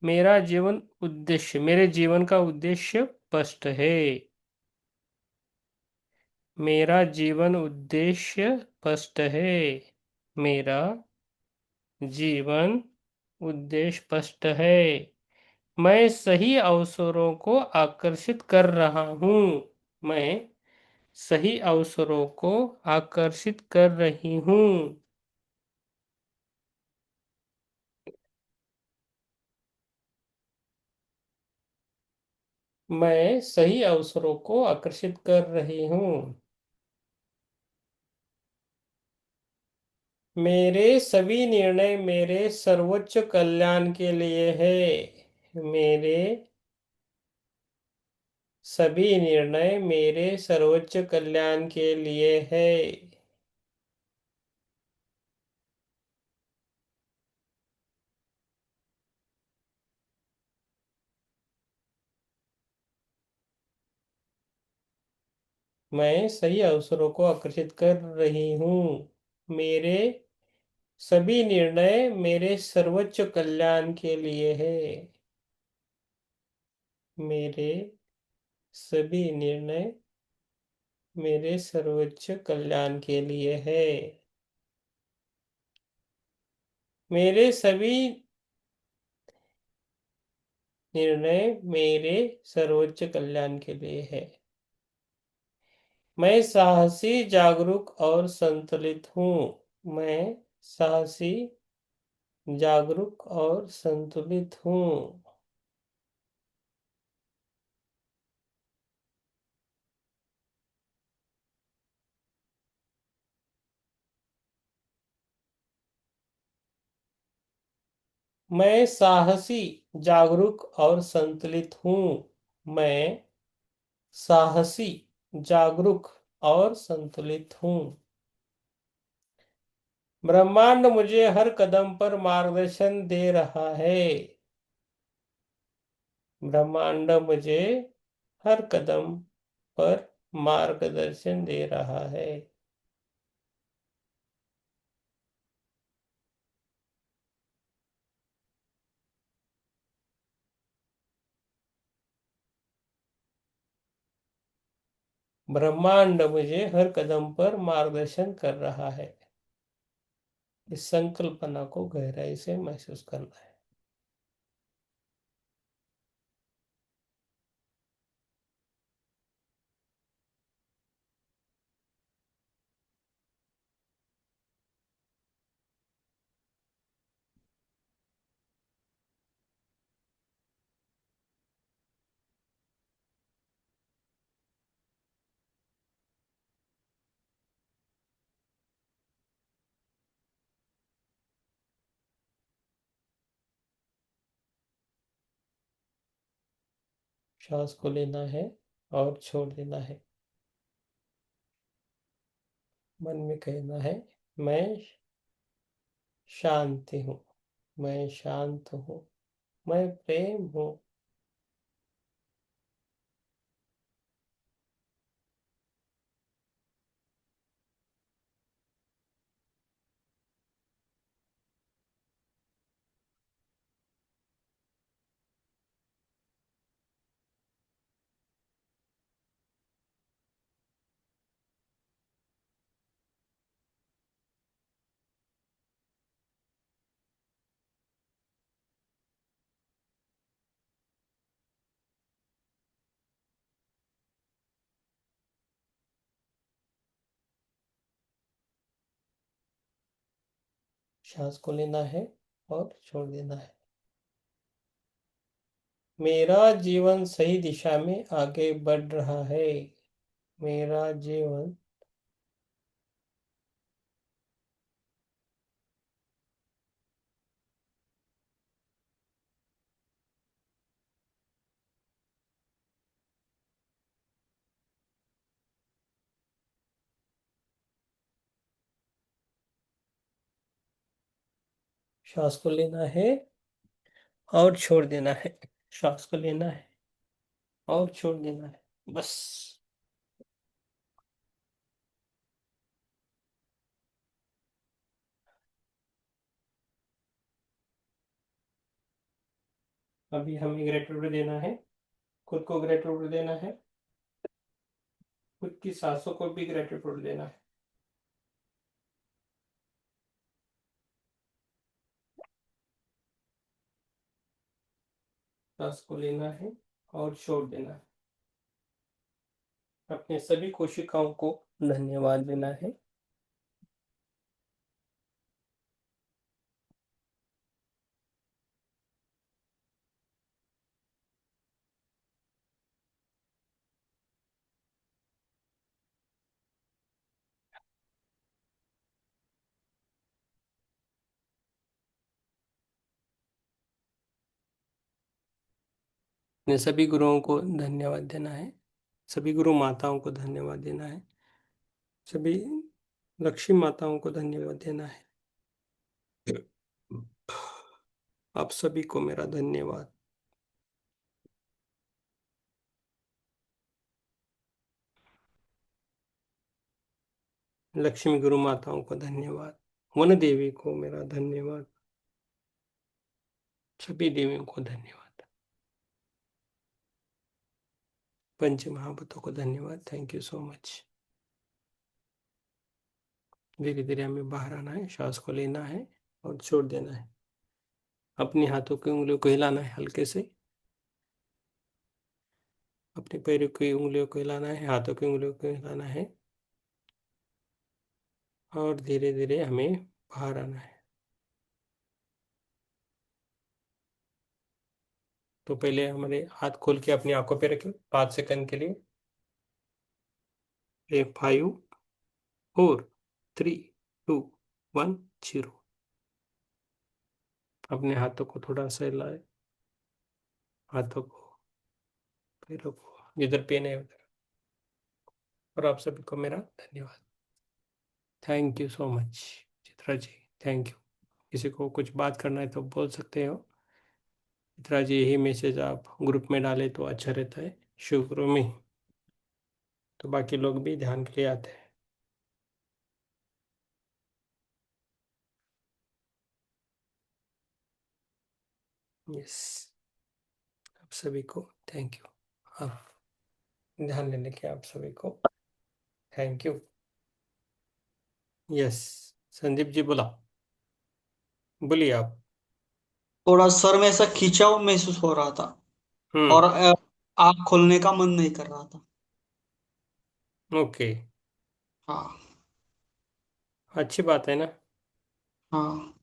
मेरा जीवन उद्देश्य, मेरे जीवन का उद्देश्य स्पष्ट है। मेरा जीवन उद्देश्य स्पष्ट है। मेरा जीवन उद्देश्य स्पष्ट है। मैं सही अवसरों को आकर्षित कर रहा हूँ। मैं सही अवसरों को आकर्षित कर रही हूँ। मैं सही अवसरों को आकर्षित कर रही हूँ। मेरे सभी निर्णय मेरे सर्वोच्च कल्याण के लिए है। मेरे सभी निर्णय मेरे सर्वोच्च कल्याण के लिए है। मैं सही अवसरों को आकर्षित कर रही हूँ। मेरे सभी निर्णय मेरे सर्वोच्च कल्याण के लिए है। मेरे सभी निर्णय मेरे सर्वोच्च कल्याण के लिए है। मेरे सभी निर्णय मेरे सर्वोच्च कल्याण के लिए है। मैं साहसी, जागरूक और संतुलित हूँ। मैं साहसी, जागरूक और संतुलित हूँ। मैं साहसी, जागरूक और संतुलित हूँ। मैं साहसी, जागरूक और संतुलित हूँ। ब्रह्मांड मुझे हर कदम पर मार्गदर्शन दे रहा है। ब्रह्मांड मुझे हर कदम पर मार्गदर्शन दे रहा है। ब्रह्मांड मुझे हर कदम पर मार्गदर्शन कर रहा है। इस संकल्पना को गहराई से महसूस करना है। श्वास को लेना है और छोड़ देना है। मन में कहना है, मैं शांति हूँ। मैं शांत हूँ। मैं प्रेम हूँ। श्वास को लेना है और छोड़ देना है। मेरा जीवन सही दिशा में आगे बढ़ रहा है। मेरा जीवन श्वास को लेना है और छोड़ देना है। श्वास को लेना है और छोड़ देना है। बस। अभी हमें ग्रेटिट्यूड देना है, खुद को ग्रेटिट्यूड देना है, खुद की सासों को भी ग्रेटिट्यूड देना है। सास को लेना है और छोड़ देना है। अपने सभी कोशिकाओं को धन्यवाद देना है। अपने सभी गुरुओं को धन्यवाद देना है, सभी गुरु माताओं को धन्यवाद देना है, सभी लक्ष्मी माताओं को धन्यवाद देना है। आप सभी को मेरा धन्यवाद। लक्ष्मी गुरु माताओं को धन्यवाद, वन देवी को मेरा धन्यवाद, सभी देवियों को धन्यवाद, पंच महाभूतों को धन्यवाद। Thank you so much. धीरे धीरे हमें बाहर आना है, श्वास को लेना है और छोड़ देना है। अपने हाथों की उंगलियों को हिलाना है हल्के से, अपने पैरों की उंगलियों को हिलाना है, हाथों की उंगलियों को हिलाना है और धीरे धीरे हमें बाहर आना है। तो पहले हमारे हाथ खोल के अपनी आंखों पे रखें 5 सेकंड के लिए। 5 4 3 2 1 0। अपने हाथों को थोड़ा सा हिलाए, हाथों को, पैरों को, जिधर पेन है उधर। और आप सभी को मेरा धन्यवाद। Thank you so much Chitra ji, thank you. किसी को कुछ बात करना है तो बोल सकते हो। चित्रा जी, यही मैसेज आप ग्रुप में डाले तो अच्छा रहता है शुरू में, तो बाकी लोग भी ध्यान के लिए आते हैं। यस, आप सभी को थैंक यू। आप ध्यान देने के आप सभी को thank you. Yes, Sandeep ji बोला, बोलिए आप। थोड़ा सर में ऐसा खिंचाव महसूस हो रहा था और हम्म। आँख खोलने का मन नहीं कर रहा था। ओके, हाँ। अच्छी बात है ना। हाँ।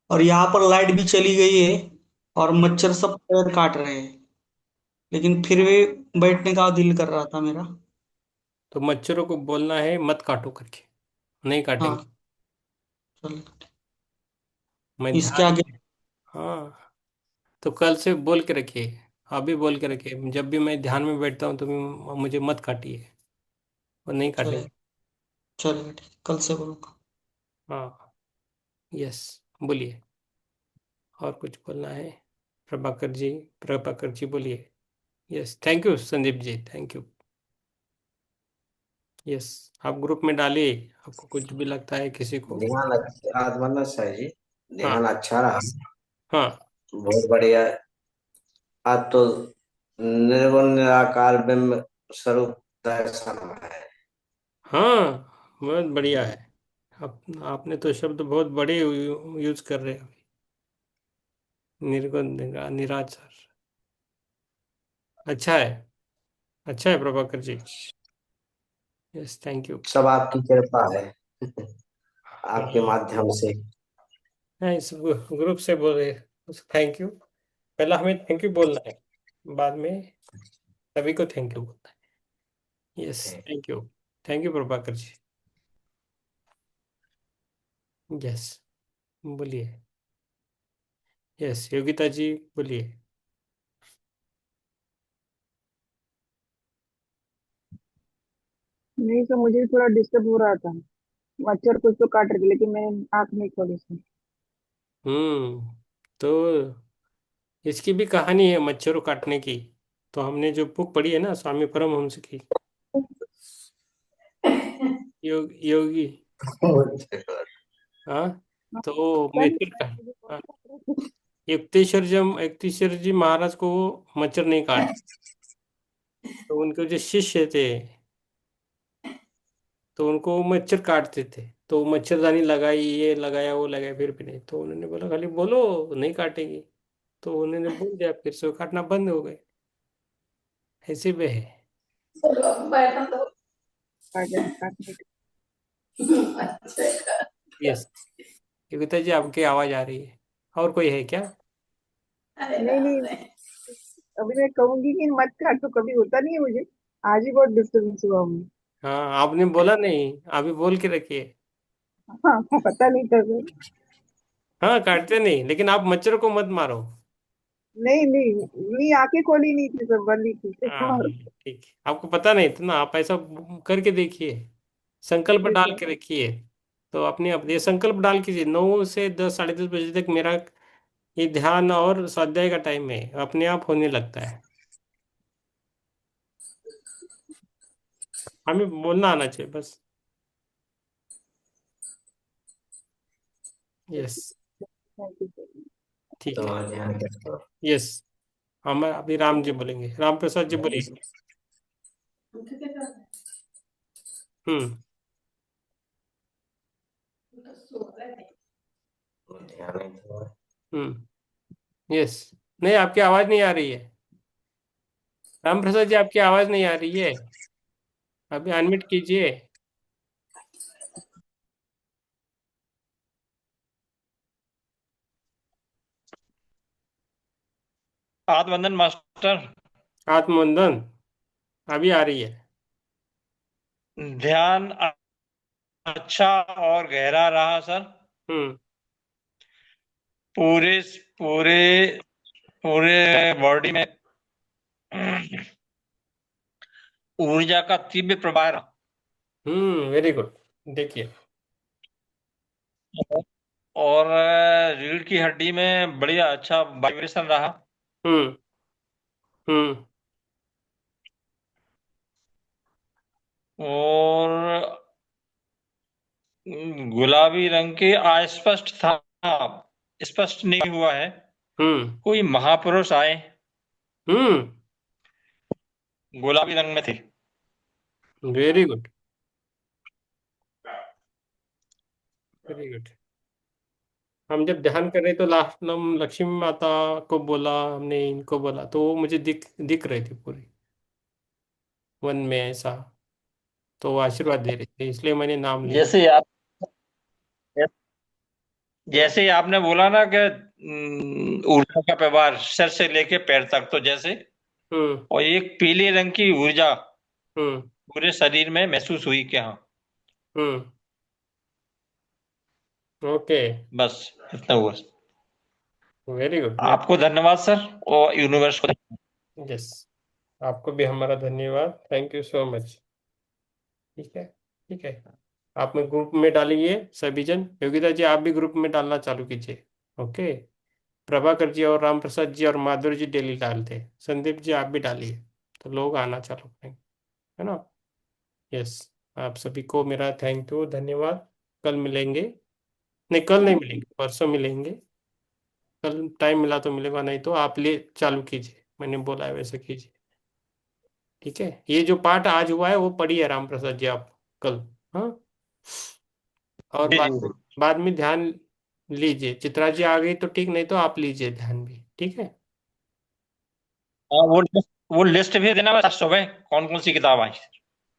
और यहाँ पर लाइट भी चली गई है और मच्छर सब पैर काट रहे हैं, लेकिन फिर भी बैठने का दिल कर रहा था मेरा। तो मच्छरों को बोलना है मत काटो करके, नहीं काटेंगे। हाँ। चल। मैं इसके ध्यान, आगे। हाँ, तो कल से बोल के रखिए, अभी बोल के रखिए, जब भी मैं ध्यान में बैठता हूँ तो मुझे मत काटिए, और नहीं चले। काटेंगे। चलेगा ठीक, कल से बोलूंगा। हाँ, यस, बोलिए। और कुछ बोलना है प्रभाकर जी? प्रभाकर जी बोलिए। Yes, thank you Sandeep ji, thank you. Yes, आप ग्रुप में डालिए, आपको कुछ भी लगता है किसी को। ध्यान अच्छा, आज मतलब सही जी, हाँ ध्यान अच्छा रहा। हाँ बहुत बढ़िया। आज तो निर्गुण निराकार ब्रह्म स्वरूप दर्शन है। हाँ, बहुत बढ़िया है। आपने तो शब्द बहुत बड़े यूज कर रहे हो। निर्गुण निराचार, अच्छा है, अच्छा है Prabhakar ji. Yes, thank you. सब आपकी कृपा है। आपके हाँ, माध्यम से। हाँ, इस ग्रुप से बोल रहे, थैंक यू। पहला हमें थैंक यू बोलना है, बाद में सभी को थैंक यू बोलना है। Yes, thank you, thank you Prabhakar ji. Yes, बोलिए। यस, योगिता जी बोलिए। नहीं सर, मुझे भी थोड़ा डिस्टर्ब हो रहा था। मच्छर कुछ तो काट रहे थे, लेकिन मैंने आंख नहीं खोली सर। तो इसकी भी कहानी है मच्छरों काटने की। तो हमने जो बुक पढ़ी है ना स्वामी परमहंस की, योगी, हाँ, तो हाँ, मित्र का, मुझे बहुत हाँ, काट रहे थे। युक्तेश्वर जी महाराज को मच्छर नहीं काट, तो उनके जो शिष्य थे तो उनको मच्छर काटते थे, तो मच्छरदानी लगाई, ये लगाया वो लगाया, फिर भी नहीं, तो उन्होंने बोला खाली बोलो नहीं काटेगी, तो उन्होंने बोल दिया, फिर से वो काटना बंद हो गए। ऐसे में है। काटने का। यस, योगिता जी आपकी आवाज आ रही है। और कोई है क्या? नहीं नहीं, अभी मैं कहूंगी कि मत काट, तो कभी होता नहीं है मुझे। आज ही बहुत डिस्टर्बेंस हुआ मुझे। हाँ, आपने बोला नहीं, अभी बोल के रखिए। हाँ, पता नहीं था सर। हाँ, काटते नहीं, लेकिन आप मच्छर को मत मारो। नहीं नहीं नहीं, आंखें खोली नहीं थी, सब बंद ही थी। हाँ और ठीक है, आपको पता नहीं था ना, आप ऐसा करके देखिए, संकल्प जी डाल सर। के रखिए। तो अपने अपने ये संकल्प डाल कीजिए, 9 से 10, 10:30 बजे तक मेरा ये ध्यान और स्वाध्याय का टाइम है, अपने आप होने लगता है। हमें बोलना आना चाहिए बस। Yes, thank you sir. ठीक तो है। ध्यान रखते हो। यस, हम अभी राम जी बोलेंगे, राम प्रसाद जी बोलिए। हम्म। ध्यान नहीं दो। यस, नहीं आपकी आवाज नहीं आ रही है, राम प्रसाद जी आपकी आवाज नहीं आ रही है, अभी अनम्यूट कीजिए। आत्मवंदन मास्टर। आत्मवंदन अभी आ रही है। ध्यान अच्छा और गहरा रहा सर। हम्म। पूरे पूरे पूरे बॉडी में ऊर्जा का तीव्र प्रवाह रहा। Very good. देखिए। और रीढ़ की हड्डी में बढ़िया अच्छा वाइब्रेशन रहा। हम्म। हम्म। और गुलाबी रंग के अस्पष्ट था, स्पष्ट नहीं हुआ है। हम्म। कोई महापुरुष आए, हम्म। गुलाबी रंग में थे। Very good, very good. हम जब ध्यान कर रहे तो लास्ट हम लक्ष्मी माता को बोला, हमने इनको बोला, तो वो मुझे दिख दिख रही थी पूरी वन में ऐसा, तो वो आशीर्वाद दे रहे थे, इसलिए मैंने नाम लिया। जैसे आप जैसे आपने बोला ना कि ऊर्जा का प्रवाह सिर से लेके पैर तक, तो जैसे हम्म। और एक पीले रंग की ऊर्जा हम्म। पूरे शरीर में महसूस हुई क्या। हम्म। ओके। बस इतना हुआ। Very good. आपको धन्यवाद सर, और यूनिवर्स को। यस, आपको भी हमारा धन्यवाद, थैंक यू सो मच। ठीक है, ठीक है। आप में ग्रुप में डालिए सभी जन, योगिता जी आप भी ग्रुप में डालना चालू कीजिए। ओके, प्रभाकर जी और राम प्रसाद जी और माधुरी जी डेली डालते हैं, संदीप जी आप भी डालिए, तो लोग आना चालू करेंगे, है ना। यस, आप सभी को मेरा थैंक यू, धन्यवाद। कल मिलेंगे, नहीं कल नहीं मिलेंगे, परसों मिलेंगे। कल टाइम मिला तो मिलेगा, नहीं तो आप ले चालू कीजिए, मैंने बोला है वैसे कीजिए। ठीक है, ये जो पाठ आज हुआ है वो पढ़िए राम प्रसाद जी आप कल। हाँ, और जी बाद जी। बाद में ध्यान लीजिए, चित्रा जी आ गई तो ठीक, नहीं तो आप लीजिए ध्यान भी, ठीक है। हाँ, वो लिस्ट भी देना बस सुबह कौन कौन सी किताब आई।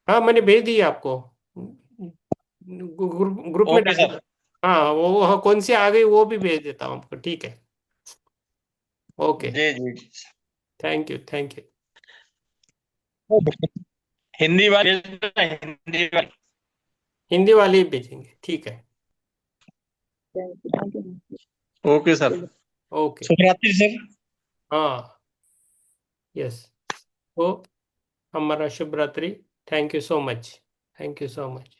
हाँ, मैंने भेज दी है आपको, ग्रुप ग्रुप में ओके डाल। सर। हाँ, वो कौन सी आ गई वो भी भेज देता हूँ आपको, ठीक है। ओके, जी जी जी। Thank you, thank you. Hindi वाली हिंदी वाली। हिंदी वाले ही भेजेंगे, ठीक है। Thank you. Okay sir. Okay. शुभ रात्रि सर। हाँ, यस, तो हमारा शुभ रात्रि। Thank you so much, thank you so much.